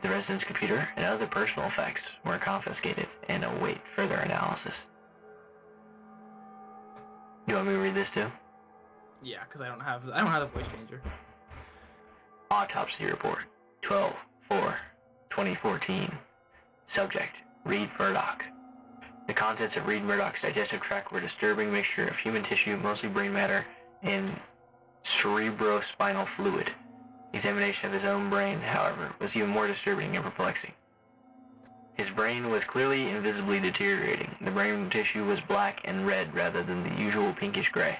The resident's computer and other personal effects were confiscated and await further analysis. You want me to read this too? Yeah, because I don't have the voice changer. Autopsy report, 12/4/2014. Subject, Reed Murdoch. The contents of Reed Murdoch's digestive tract were a disturbing mixture of human tissue, mostly brain matter, and cerebrospinal fluid. Examination of his own brain, however, was even more disturbing and perplexing. His brain was clearly and visibly deteriorating. The brain tissue was black and red rather than the usual pinkish gray,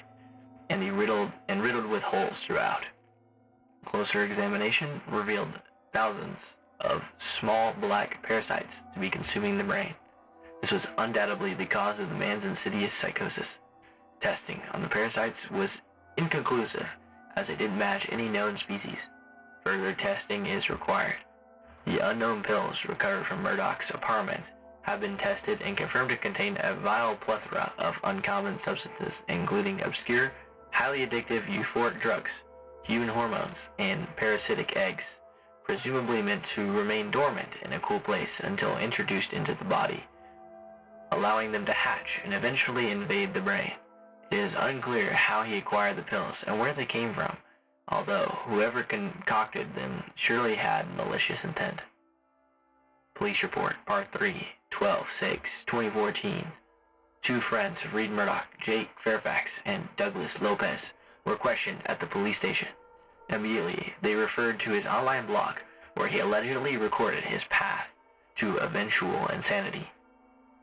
and riddled with holes throughout. Closer examination revealed thousands of small black parasites to be consuming the brain. This was undoubtedly the cause of the man's insidious psychosis. Testing on the parasites was inconclusive, as they didn't match any known species. Further testing is required. The unknown pills recovered from Murdoch's apartment have been tested and confirmed to contain a vile plethora of uncommon substances, including obscure, highly addictive euphoric drugs, human hormones, and parasitic eggs, presumably meant to remain dormant in a cool place until introduced into the body, allowing them to hatch and eventually invade the brain. It is unclear how he acquired the pills and where they came from, although whoever concocted them surely had malicious intent. Police report, part 3, 12/6/2014. Two friends of Reed Murdoch, Jake Fairfax and Douglas Lopez, were questioned at the police station. Immediately, they referred to his online blog, where he allegedly recorded his path to eventual insanity.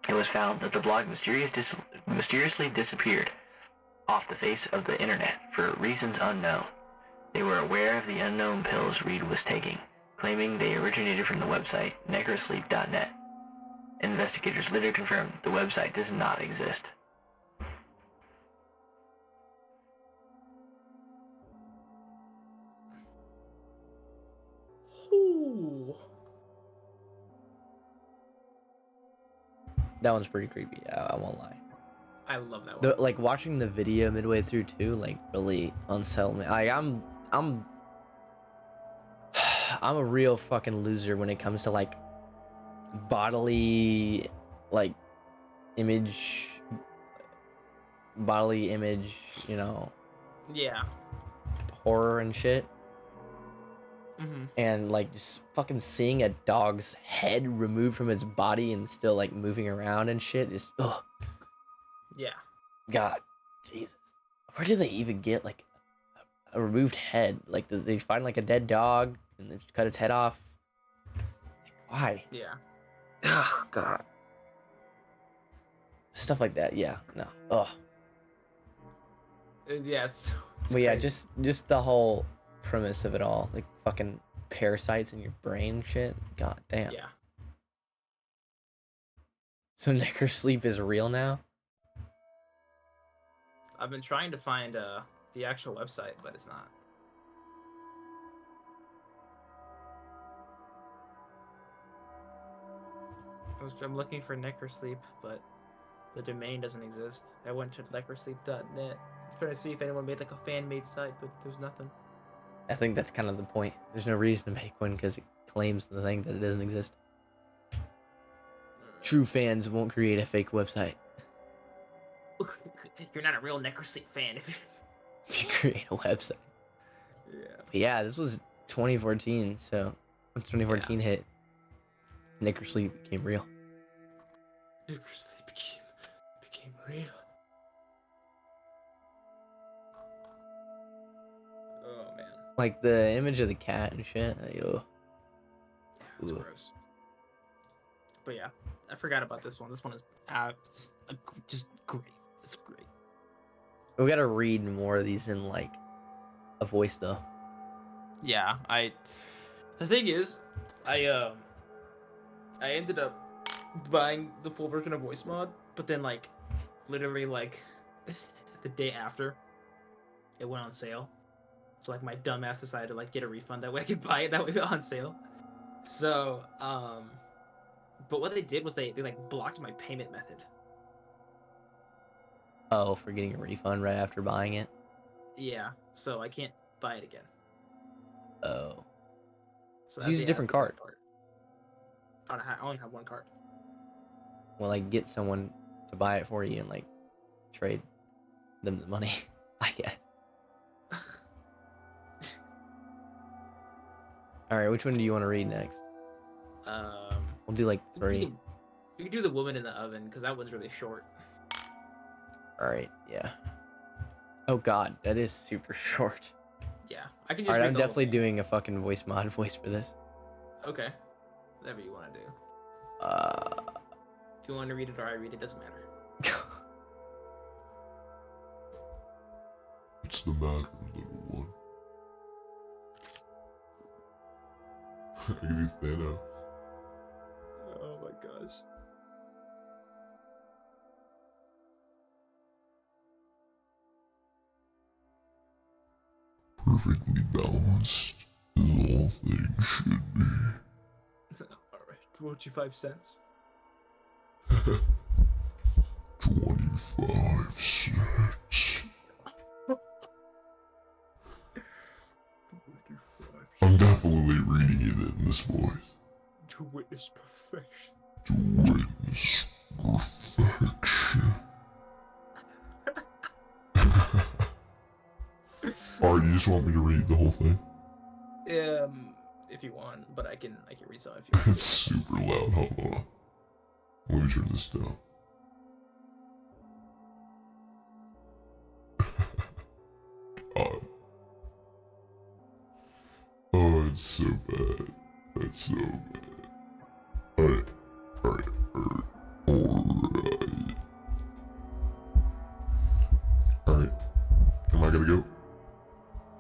It was found that the blog mysteriously disappeared off the face of the internet for reasons unknown. They were aware of the unknown pills Reed was taking, claiming they originated from the website necrosleep.net. Investigators later confirmed the website does not exist. Ooh. That one's pretty creepy. I won't lie. I love that one. Like watching the video midway through too, like really unsettled me. Like I'm a real fucking loser when it comes to like bodily image, you know, Yeah. horror and shit. Mm-hmm. And like just fucking seeing a dog's head removed from its body and still like moving around and shit is ugh. Yeah. God, Jesus. Where did they even get like a removed head? Like they find like a dead dog and they just cut its head off. Like, why? Yeah. Oh God. Stuff like that. Yeah. No. Ugh. Yeah. It's But yeah, crazy. just the whole premise of it all, like fucking parasites in your brain, shit. God damn. Yeah. So necrosleep is real now. I've been trying to find the actual website, but it's not. I'm looking for necrosleep, but the domain doesn't exist. I went to necrosleep.net. I'm trying to see if anyone made like a fan-made site, but there's nothing. I think that's kind of the point. There's no reason to make one because it claims the thing that it doesn't exist. True fans won't create a fake website. You're not a real necrosleep fan if you... If you create a website. Yeah. But yeah, this was 2014, so once 2014 hit, necrosleep became real. Necrosleep became real. Oh man. Like the image of the cat and shit. Like, oh. Yeah, it's Ugh. gross. But yeah, I forgot about this one. This one is just great. It's great. We gotta read more of these in like a voice though. Yeah, the thing is, I ended up buying the full version of voice mod, but then like literally like the day after it went on sale. So like my dumbass decided to like get a refund that way I could buy it that way on sale. So but what they did was they like blocked my payment method. Oh, for getting a refund right after buying it. Yeah, so I can't buy it again. Oh. So Just use a different card. I only have one card. Well, like get someone to buy it for you and like trade them the money. I guess. All right, which one do you want to read next? We'll do like 3. We could do the woman in the oven because that one's really short. All right, yeah. Oh God, that is super short. Yeah, I can just. All right, read I'm the whole definitely thing. doing a fucking voice mod voice for this. Okay, whatever you want to do. If you want to read it or I read it, doesn't matter. What's the matter, little one? It is Thanos. Oh my gosh. Perfectly balanced as all things should be. All right, 25 cents. 25 cents. I'm definitely reading it in this voice. To witness perfection. To witness perfection. Alright, you just want me to read the whole thing? If you want, but I can read some if you want. It's super loud, hold on. Let me turn this down. God. Oh, it's so bad. That's so bad. Alright. Alright. Am I gonna go?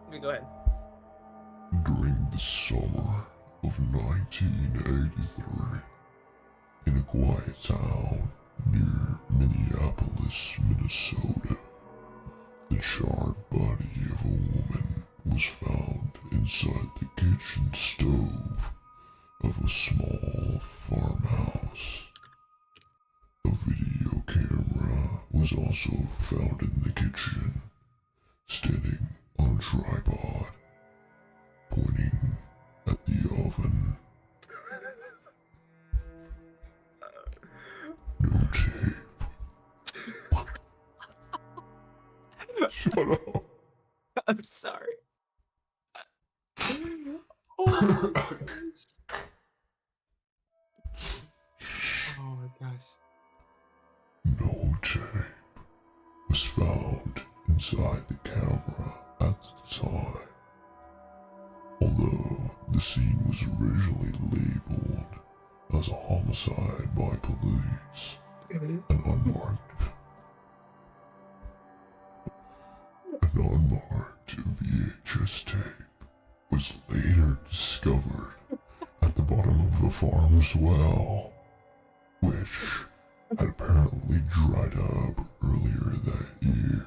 Okay, go ahead. During the summer of 1983, in a quiet town near Minneapolis, Minnesota, the charred body of a woman was found inside the kitchen stove of a small farmhouse. A video camera was also found in the kitchen, standing on a tripod, pointing at the oven. No tape. Shut up. I'm sorry. Oh my gosh. Oh my gosh. No tape was found inside the camera at the time. Although the scene was originally labeled as a homicide by police, an unmarked VHS tape was later discovered at the bottom of the farm's well, which had apparently dried up earlier that year.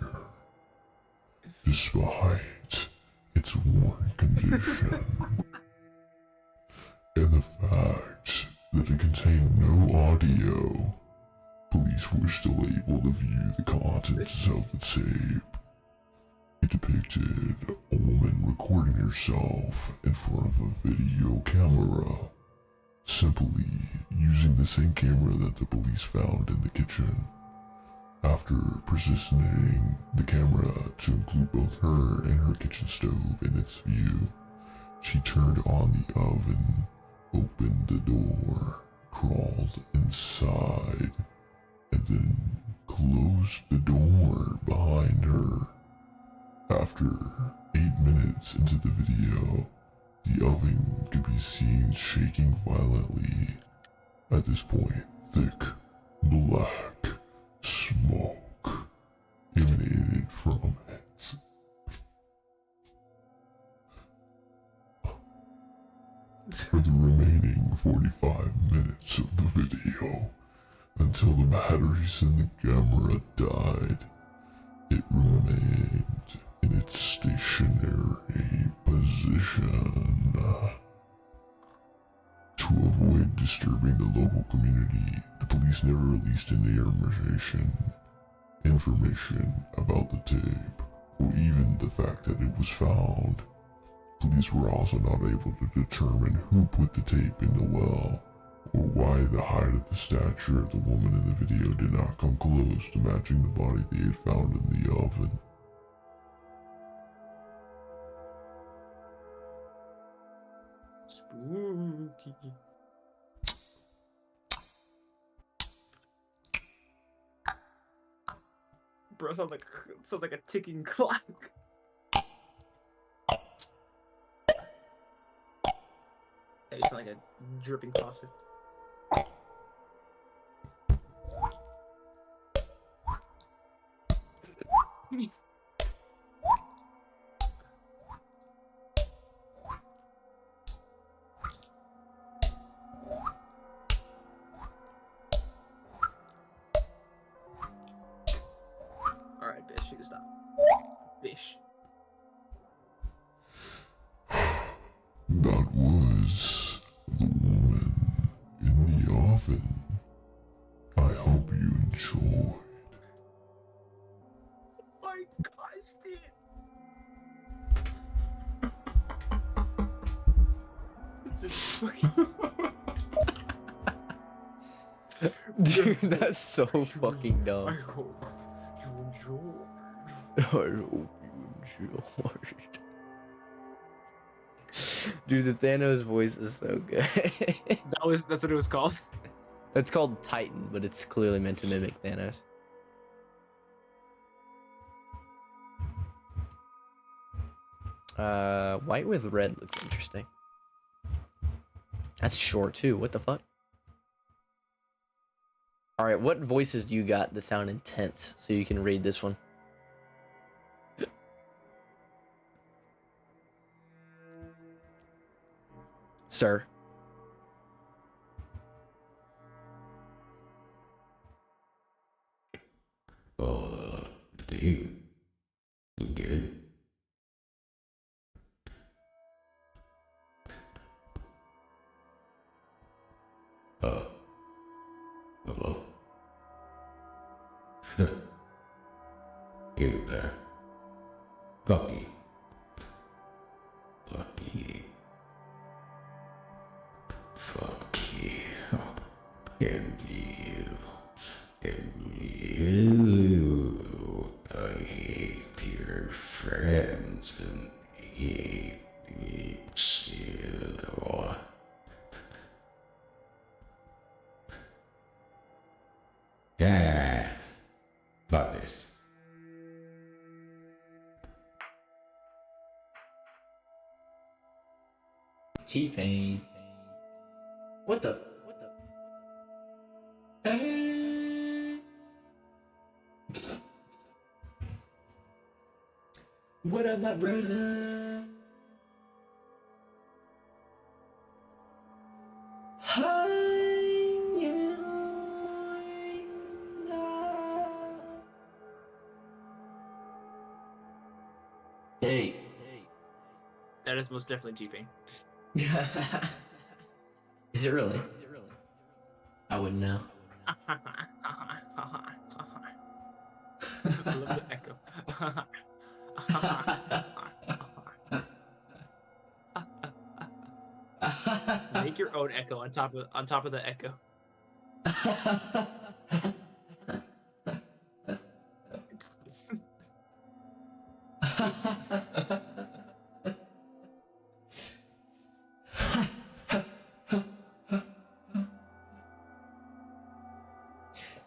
Despite its worn condition, and the fact that it contained no audio, police were still able to view the contents of the tape. It depicted a woman recording herself in front of a video camera, simply using the same camera that the police found in the kitchen. After positioning the camera to include both her and her kitchen stove in its view, she turned on the oven, opened the door, crawled inside, and then closed the door behind her. After 8 minutes into the video, the oven could be seen shaking violently At this point, thick, black smoke emanated from it. For the remaining 45 minutes of the video, until the batteries in the camera died, it remained in its stationary position. To avoid disturbing the local community, the police never released any information about the tape, or even the fact that it was found. Police were also not able to determine who put the tape in the well, or why the height of the stature of the woman in the video did not come close to matching the body they had found in the oven. Spooky. Bro, sounds like a ticking clock. Hey, you sound like a dripping faucet. Alright, bitch, you can stop. Bitch. That was the woman in the oven. I hope you enjoyed. Oh my gosh, dude. It's just fucking... Dude, that's so fucking I dumb. hope you enjoy. I hope you enjoyed. Dude, the Thanos voice is so good. That's what it was called. It's called Titan, but it's clearly meant to mimic Thanos. White with red looks interesting. That's short too. What the fuck? All right, what voices do you got that sound intense so you can read this one? Sir. Dude. You good? Hello? You there? Fuck you. Fuck you. Fuck you. And you. And you. I hate your friends and hate you. Yeah. Fuck this. T-Pain. What the? What up, my brother? Hey. That is most definitely T-Pain. Is it really? I wouldn't know. I love the echo. Make your own echo on top of the echo.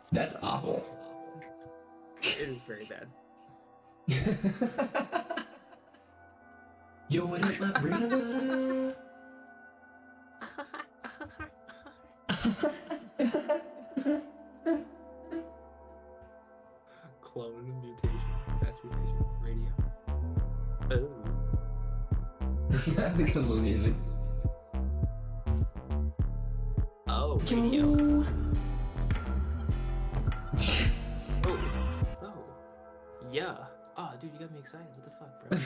That's awful. It is very bad. Yo, what up, my brother? I think it was amazing. Oh, radio. Oh, oh, yeah. Oh, dude, you got me excited. What the fuck, bro?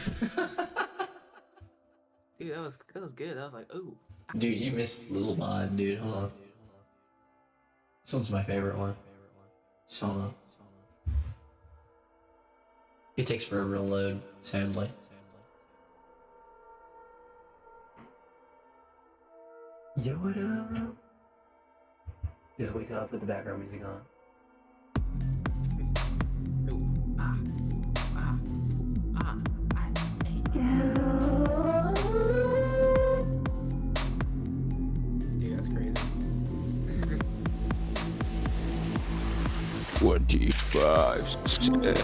Dude, that was good. I was like, ooh. Dude, you missed Little Mod, dude. Hold on. This one's my favorite one. Solo. It takes forever to load, sadly. Yo, what up? Just wait till I put the background music on. Ooh. Ah. Ah. Ah. Ah. Hey. Dude, that's crazy. 25 cents.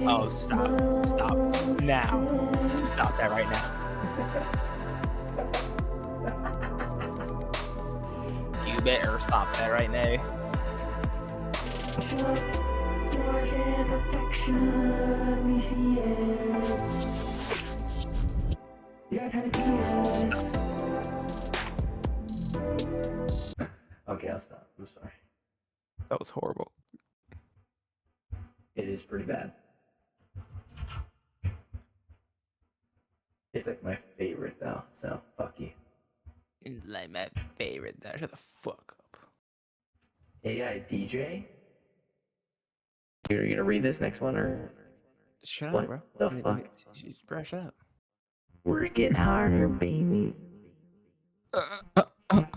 Oh, stop. Stop. Now. Stop that right now. You better stop that right now. Okay, I'll stop. I'm sorry. That was horrible. It is pretty bad. It's like my favorite though, so fuck you. Like my favorite. Shut the fuck up. AI DJ? You're gonna read this next one or Shut what up, bro. the fuck? Bro, shut up. Work it harder, baby.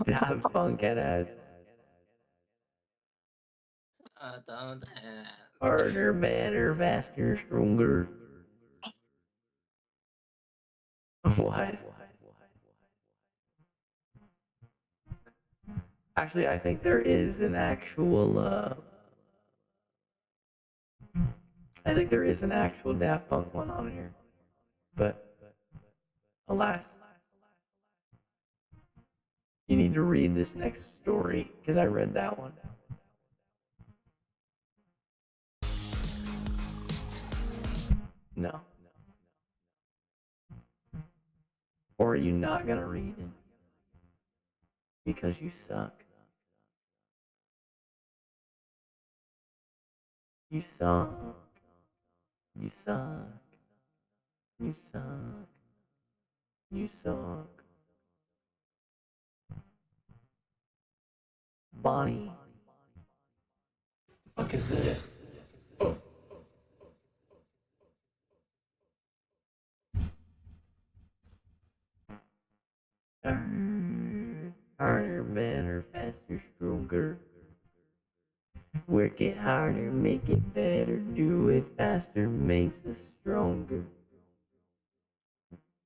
Daft Punk and ass. Harder, better, faster, stronger. What? Actually, I think there is an actual, I think there is an actual Daft Punk one on here. But, alas, you need to read this next story, because I read that one. No. Or are you not gonna read it? Because you suck. You suck. You suck. You suck. You suck. Bonnie. What the fuck is this? Harder, better, faster, stronger. Work it harder, make it better, do it faster, makes us stronger.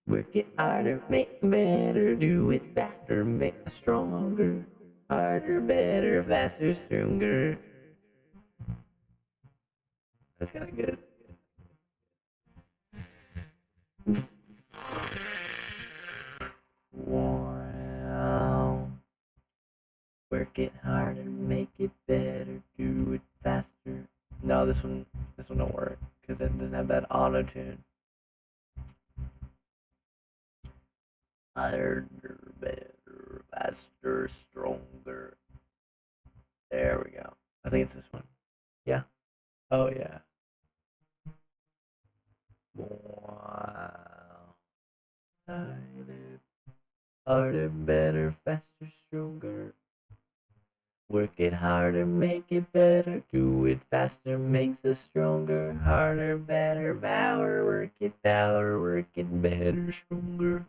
Work it harder, make it better, do it faster, make us stronger. Harder, better, faster, stronger. That's kind of good. Wow. Work it harder, make it better, do it faster. No, this one don't work because it doesn't have that auto tune. Harder, better, faster, stronger. There we go. I think it's this one. Yeah. Oh yeah. Wow. Harder, better, faster, stronger. Work it harder, make it better, do it faster, makes us stronger. Harder, better, power, work it better, stronger.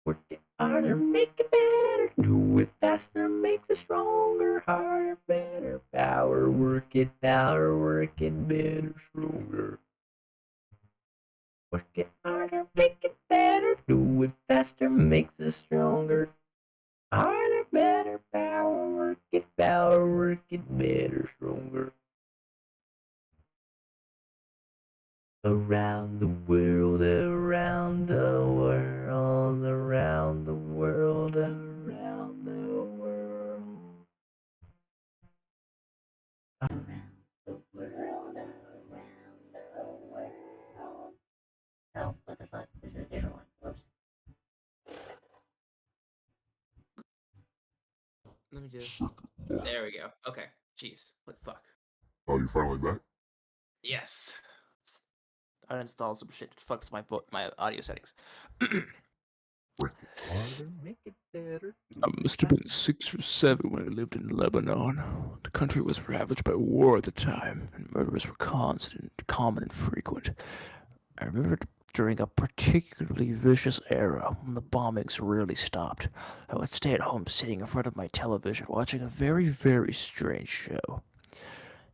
Work it harder, make it better, do it faster, makes us stronger. Harder, better, power, work it better, stronger. Work it harder, make it better, do it faster, makes us stronger. Harder, better, power, work it better, stronger. Around the world, around the world, around the world, around the world. Around the world, around the world. Let me just. There we go. Okay. Jeez. What the fuck? Oh, you're finally back? Yes. I uninstalled some shit that fucks my audio settings. Break it harder, make it better. I must have been 6 or 7 when I lived in Lebanon. The country was ravaged by war at the time, and murders were constant, common, and frequent. I remember during a particularly vicious era when the bombings rarely stopped. I would stay at home sitting in front of my television watching a very, very strange show.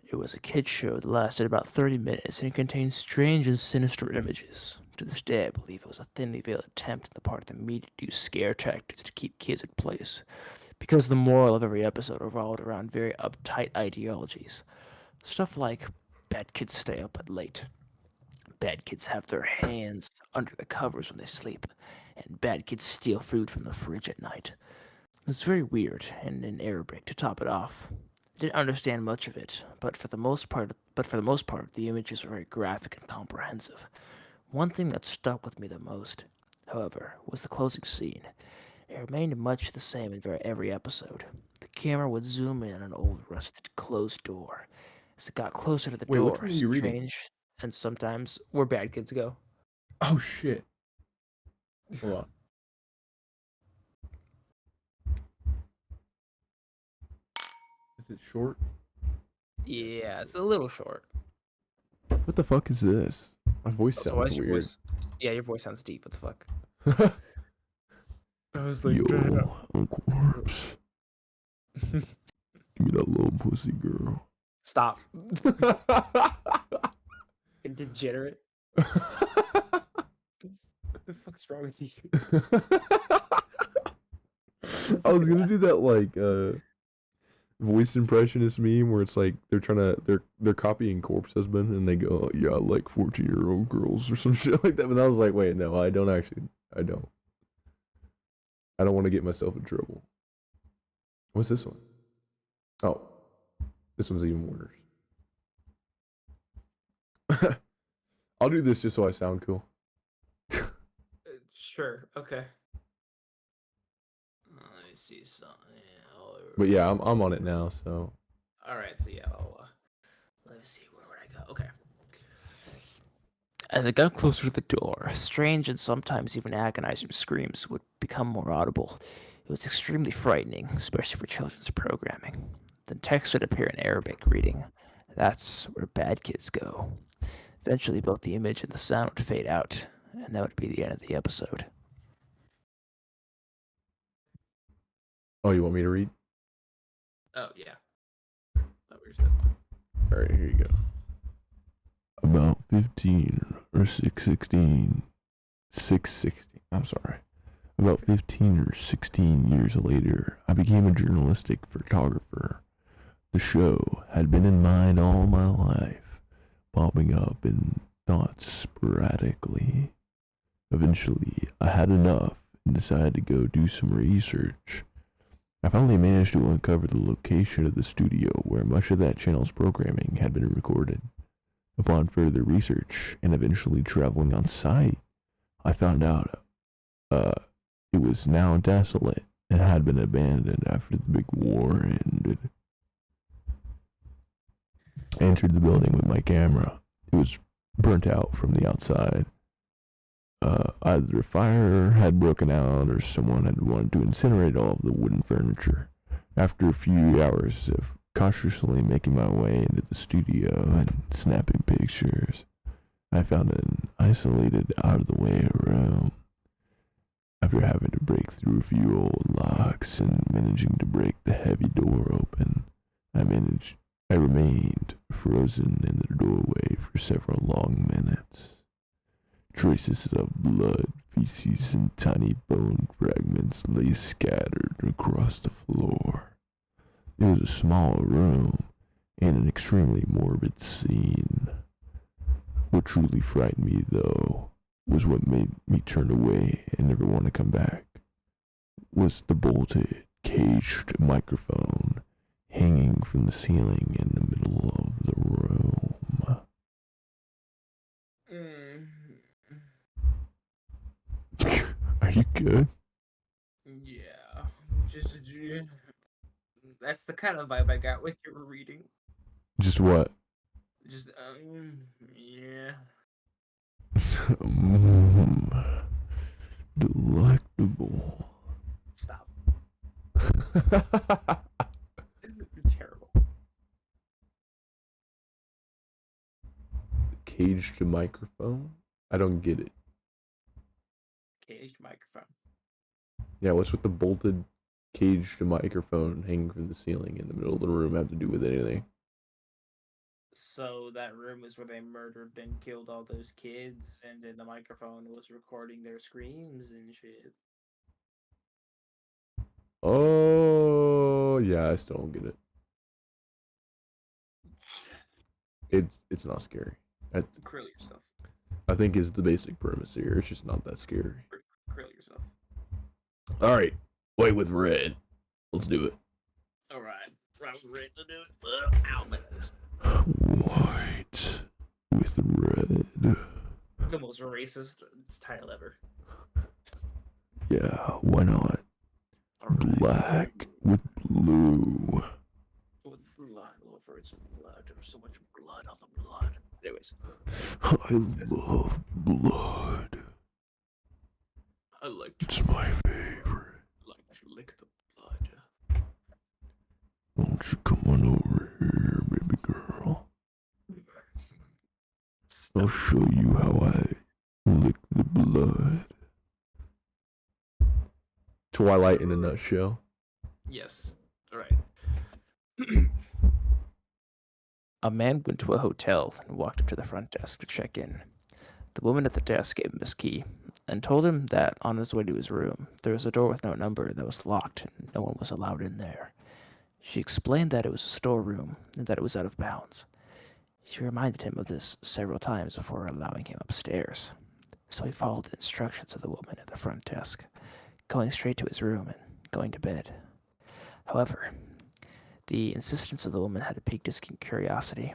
It was a kid's show that lasted about 30 minutes and contained strange and sinister images. To this day, I believe it was a thinly veiled attempt on the part of the media to use scare tactics to keep kids in place, because the moral of every episode revolved around very uptight ideologies. Stuff like bad kids stay up at late, bad kids have their hands under the covers when they sleep, and bad kids steal food from the fridge at night. It's very weird, and in Arabic to top it off. I didn't understand much of it, but for the most part, the images were very graphic and comprehensive. One thing that stuck with me the most, however, was the closing scene. It remained much the same in every episode. The camera would zoom in on an old rusted closed door. As it got closer to the Wait, what door, time are you reading? strange and sometimes where bad kids go. Oh shit. Hold on. Is it short? Yeah, it's a little short. What the fuck is this? My voice So why sounds is your weird. voice? Yeah, your voice sounds deep. What the fuck? I was like, Yo, I'm corpse. Give me that little pussy, girl. stop. Degenerate. What the fuck's wrong with you? I was gonna do that like voice impressionist meme where it's like they're copying Corpse Husband and they go, yeah, I like 14-year-old girls or some shit like that. But I was like, wait, no, I don't. I don't want to get myself in trouble. What's this one? Oh, this one's even worse. I'll do this just so I sound cool. Sure. Okay. Let me see something. But yeah, I'm on it now, so. All right. So yeah, let me see. Where would I go? Okay. As it got closer to the door, strange and sometimes even agonizing screams would become more audible. It was extremely frightening, especially for children's programming. Then text would appear in Arabic, reading, "That's where bad kids go." Eventually, both the image and the sound would fade out, and that would be the end of the episode. Oh, you want me to read? Oh yeah. Thought we were still. All right, here you go. About 15 or 616. I'm sorry. About 15 or 16 years later, I became a journalistic photographer. The show had been in mind all my life, popping up in thoughts sporadically. Eventually, I had enough and decided to go do some research. I finally managed to uncover the location of the studio where much of that channel's programming had been recorded. Upon further research and eventually traveling on site, I found out it was now desolate and had been abandoned after the big war ended. I entered the building with my camera. It was burnt out from the outside. Either a fire had broken out or someone had wanted to incinerate all of the wooden furniture. After a few hours of cautiously making my way into the studio and snapping pictures, I found an isolated, out-of-the-way room. After having to break through a few old locks and managing to break the heavy door open, I remained frozen in the doorway for several long minutes. Traces of blood, feces, and tiny bone fragments lay scattered across the floor. It was a small room and an extremely morbid scene. What truly frightened me, though, was what made me turn away and never want to come back, was the bolted, caged microphone hanging from the ceiling in the middle of the room. Are you good? Yeah. Just. That's the kind of vibe I got when you were reading. Just what? Just yeah. Delectable. Stop. You're terrible. Caged microphone? I don't get it. Caged microphone. Yeah, what's with the bolted caged microphone hanging from the ceiling in the middle of the room have to do with anything? So that room is where they murdered and killed all those kids, and then the microphone was recording their screams and shit. Oh, yeah, I still don't get it. It's not scary. Krill yourself. I think is the basic premise here. It's just not that scary. Krill yourself. All right, white with red. Let's do it. All right, right, we're ready to do it. Ow, my nose. White with red. The most racist title ever. Yeah, why not? All right. Black with blue. With blood over its blood. There's so much blood on the blood. Anyways, I love blood. I like It's my favorite. to lick the blood. Won't you come on over here, baby girl? I'll show you how I lick the blood. Twilight in a nutshell. Yes. All right. A man went to a hotel and walked up to the front desk to check in. The woman at the desk gave him his key and told him that on his way to his room, there was a door with no number that was locked and no one was allowed in there. She explained that it was a storeroom and that it was out of bounds. She reminded him of this several times before allowing him upstairs. So he followed the instructions of the woman at the front desk, going straight to his room and going to bed. However, the insistence of the woman had piqued his curiosity.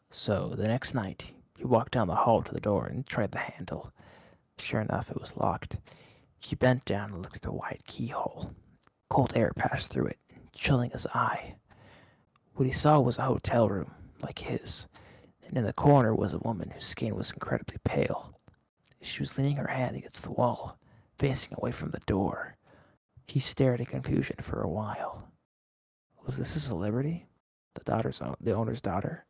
So the next night, he walked down the hall to the door and tried the handle. Sure enough, it was locked. He bent down and looked at the wide keyhole. Cold air passed through it, chilling his eye. What he saw was a hotel room, like his, and in the corner was a woman whose skin was incredibly pale. She was leaning her hand against the wall, facing away from the door. He stared in confusion for a while. Was this a celebrity? The owner's daughter?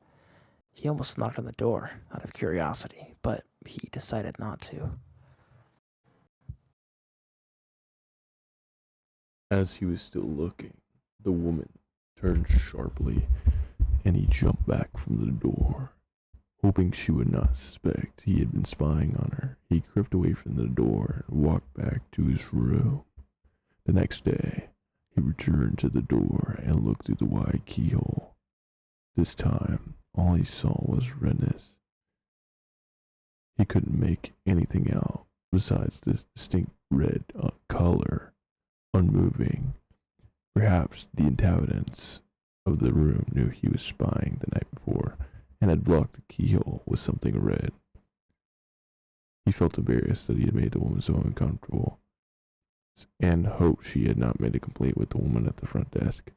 He almost knocked on the door out of curiosity, but he decided not to. As he was still looking, the woman turned sharply, and he jumped back from the door. Hoping she would not suspect he had been spying on her, he crept away from the door and walked back to his room. The next day, he returned to the door and looked through the wide keyhole. This time, all he saw was redness. He couldn't make anything out besides this distinct red color, unmoving. Perhaps the inhabitants of the room knew he was spying the night before and had blocked the keyhole with something red. He felt embarrassed that he had made the woman so uncomfortable, and hoped she had not made a complaint with the woman at the front desk.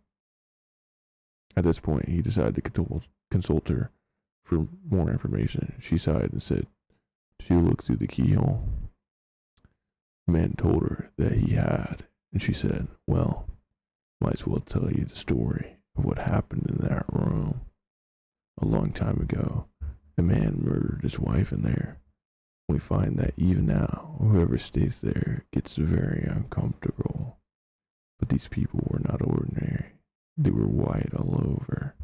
At this point, he decided to consult her for more information. She sighed and said she looked through the keyhole. The man told her that he had, and she said, well, might as well tell you the story of what happened in that room. A long time ago, a man murdered his wife in there. We find that even now, whoever stays there gets very uncomfortable. But these people were not ordinary. They were white all over,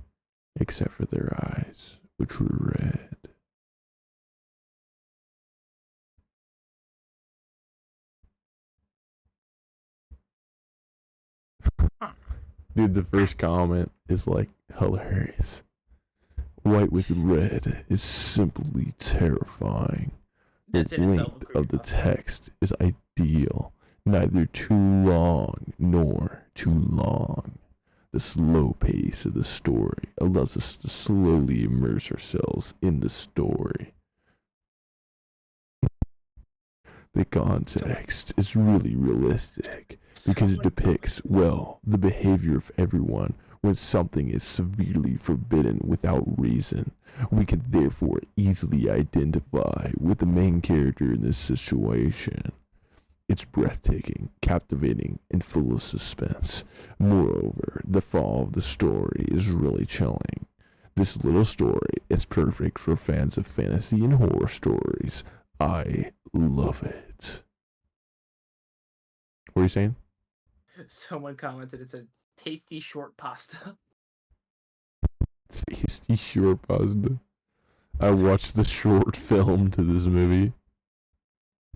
except for their eyes, which were red. Dude, the first comment is like hilarious. White with red is simply terrifying. That's The in itself length a of the creepypasta. text is ideal, neither too long nor too long. The slow pace of the story allows us to slowly immerse ourselves in the story. The context is really realistic, because it depicts, well, the behavior of everyone when something is severely forbidden without reason. We can therefore easily identify with the main character in this situation. It's breathtaking, captivating, and full of suspense. Moreover, the fall of the story is really chilling. This little story is perfect for fans of fantasy and horror stories. I love it. What are you saying? Someone commented, it's a tasty short pasta. Tasty short pasta. I watched the short film to this movie.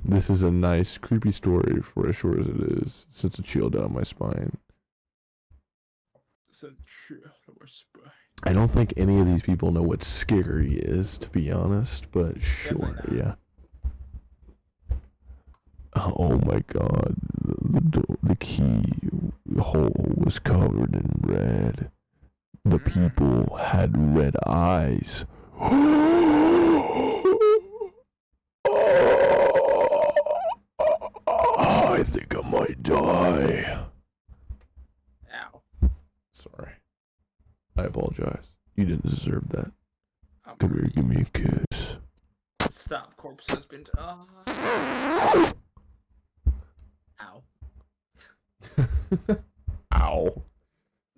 This is a nice, creepy story for as short as it is. Sends a chill down my spine. I don't think any of these people know what scary is, to be honest, but sure, yeah. Oh my god, the key hole was covered in red. The people had red eyes. I think I might die. Ow. Sorry. I apologize. You didn't deserve that. Come here, give me a kiss. Stop, corpse husband. Ow. Ow.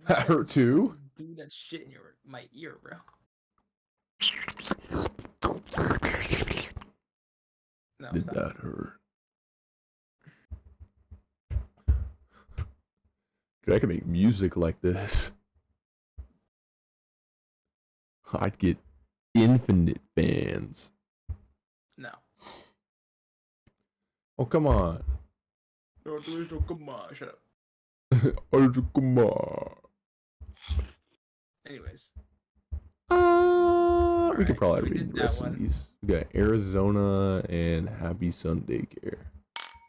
That hurt too? Do that shit in my ear, bro. No, Did stop. that hurt? Dude, I could make music like this. I'd get infinite fans. No. Oh, come on. No, come on, shut up. Oh, come on. Anyways. We could Alright, probably so we read did the rest that of one. these. We got Arizona and Happy Sunday Care.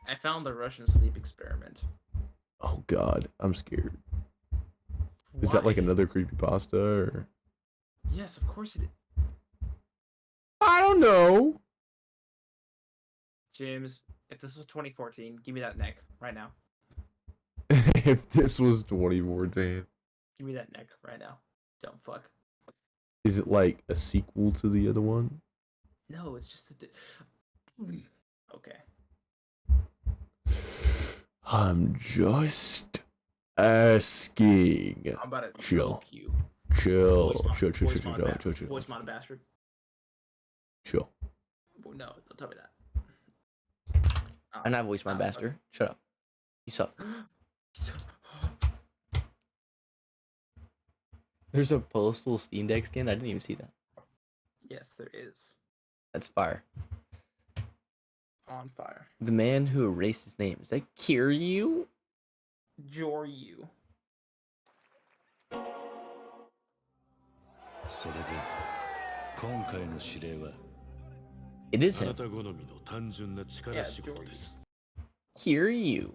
I found the Russian sleep experiment. Oh god, I'm scared. Is that like Why? another creepypasta or? Yes, of course it is. I don't know. James, if this was 2014, give me that neck right now. If this was 2014, Give me that neck right now. Dumb fuck. is it like a sequel to the other one? No, it's just okay. I'm just asking. I'm about to Chill. choke you. Chill. Voice mod- Chill. Chill. voice Chill. mod Chill. ba- Chill. Chill. Voice mod bastard. Chill. No, don't tell me that. I'm not voice my bastard. Shut up. You suck. There's a postal Steam Deck skin. I didn't even see that. Yes, there is. That's fire. On fire. The man who erased his name. Is that Kiryu? Joryu. それで今回の指令は It is あな him. た好みの単純な力仕事です Kiryu.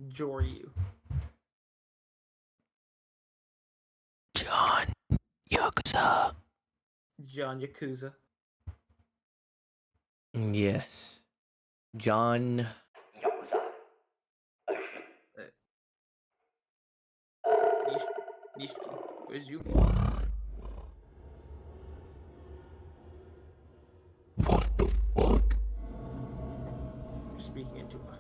Joryu. John Yakuza. John Yakuza. Yes. John. Nishiki. Where's you? What the fuck? You're speaking into a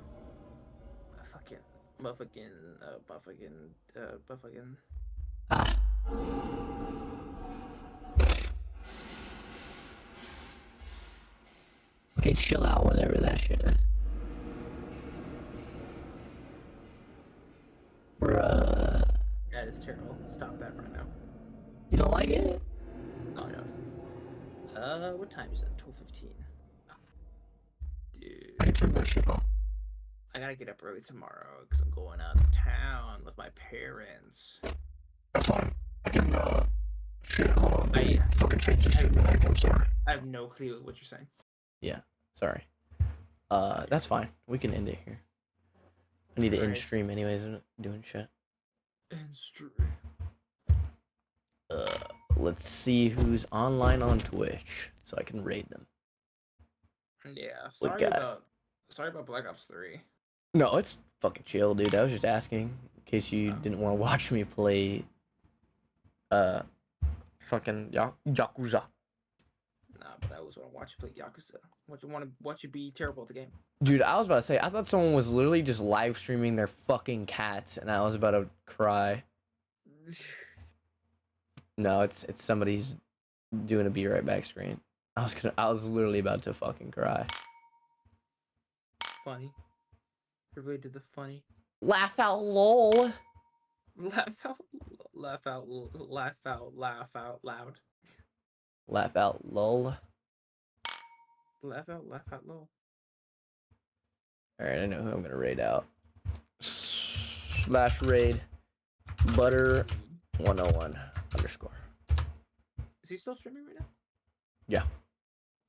fucking Ah. Okay, chill out, whatever that shit is. Bruh. That is terrible. Stop that right now. You don't like it? No, no. What time is it? 12:15. Dude, I can turn that shit off. I gotta get up early tomorrow because I'm going out of town with my parents. That's fine. I can, shit, hold on. Let me I- fucking change this shit back. I'm sorry. I have no clue what you're saying. Yeah, sorry. That's fine. We can end it here. I need to end Alright. stream anyways, I'm doing shit. And straight. Let's see who's online on Twitch so I can raid them. Yeah, What sorry guy? about Black Ops 3. No, it's fucking chill, dude. I was just asking in case you didn't want to watch me play fucking Yakuza. Nah, but I always want to watch you play Yakuza. Want to watch you be terrible at the game. Dude, I was about to say, I thought someone was literally just live streaming their fucking cats, and I was about to cry. No, it's somebody's doing a be right back screen. I was literally about to fucking cry. Funny. You really did the funny. Laugh out, lol. Laugh out loud. Laugh out, lol. Laugh out low. Alright, I know who I'm gonna raid out. Slash raid butter 101 _ Is he still streaming right now? Yeah.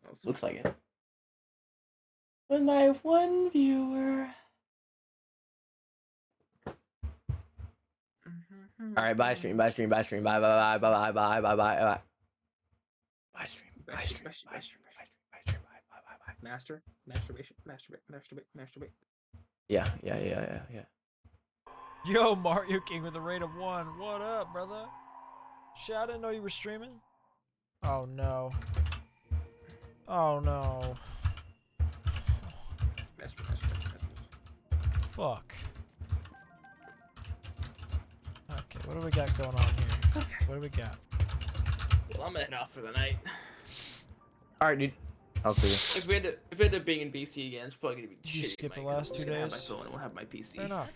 Oh, Looks like it. With my one viewer. Alright, bye stream. Bye stream. Bye stream. Bye bye bye bye bye bye bye bye. Bye stream. Bye stream. Bye stream. Bye stream. Bye stream. Bye bye bye. Masturbate. Yeah. Yo, Mario King with a rate of 1. What up, brother? Shit, I didn't know you were streaming. Oh no. Oh no. Fuck. Okay, what do we got going on here? What do we got? Well, I'm heading off for the night. Alright, dude. I'll see you. If we end up being in BC again, it's probably gonna be Did you shitty. skip the last 2 I have my days? phone. I won't have my PC. Fair enough.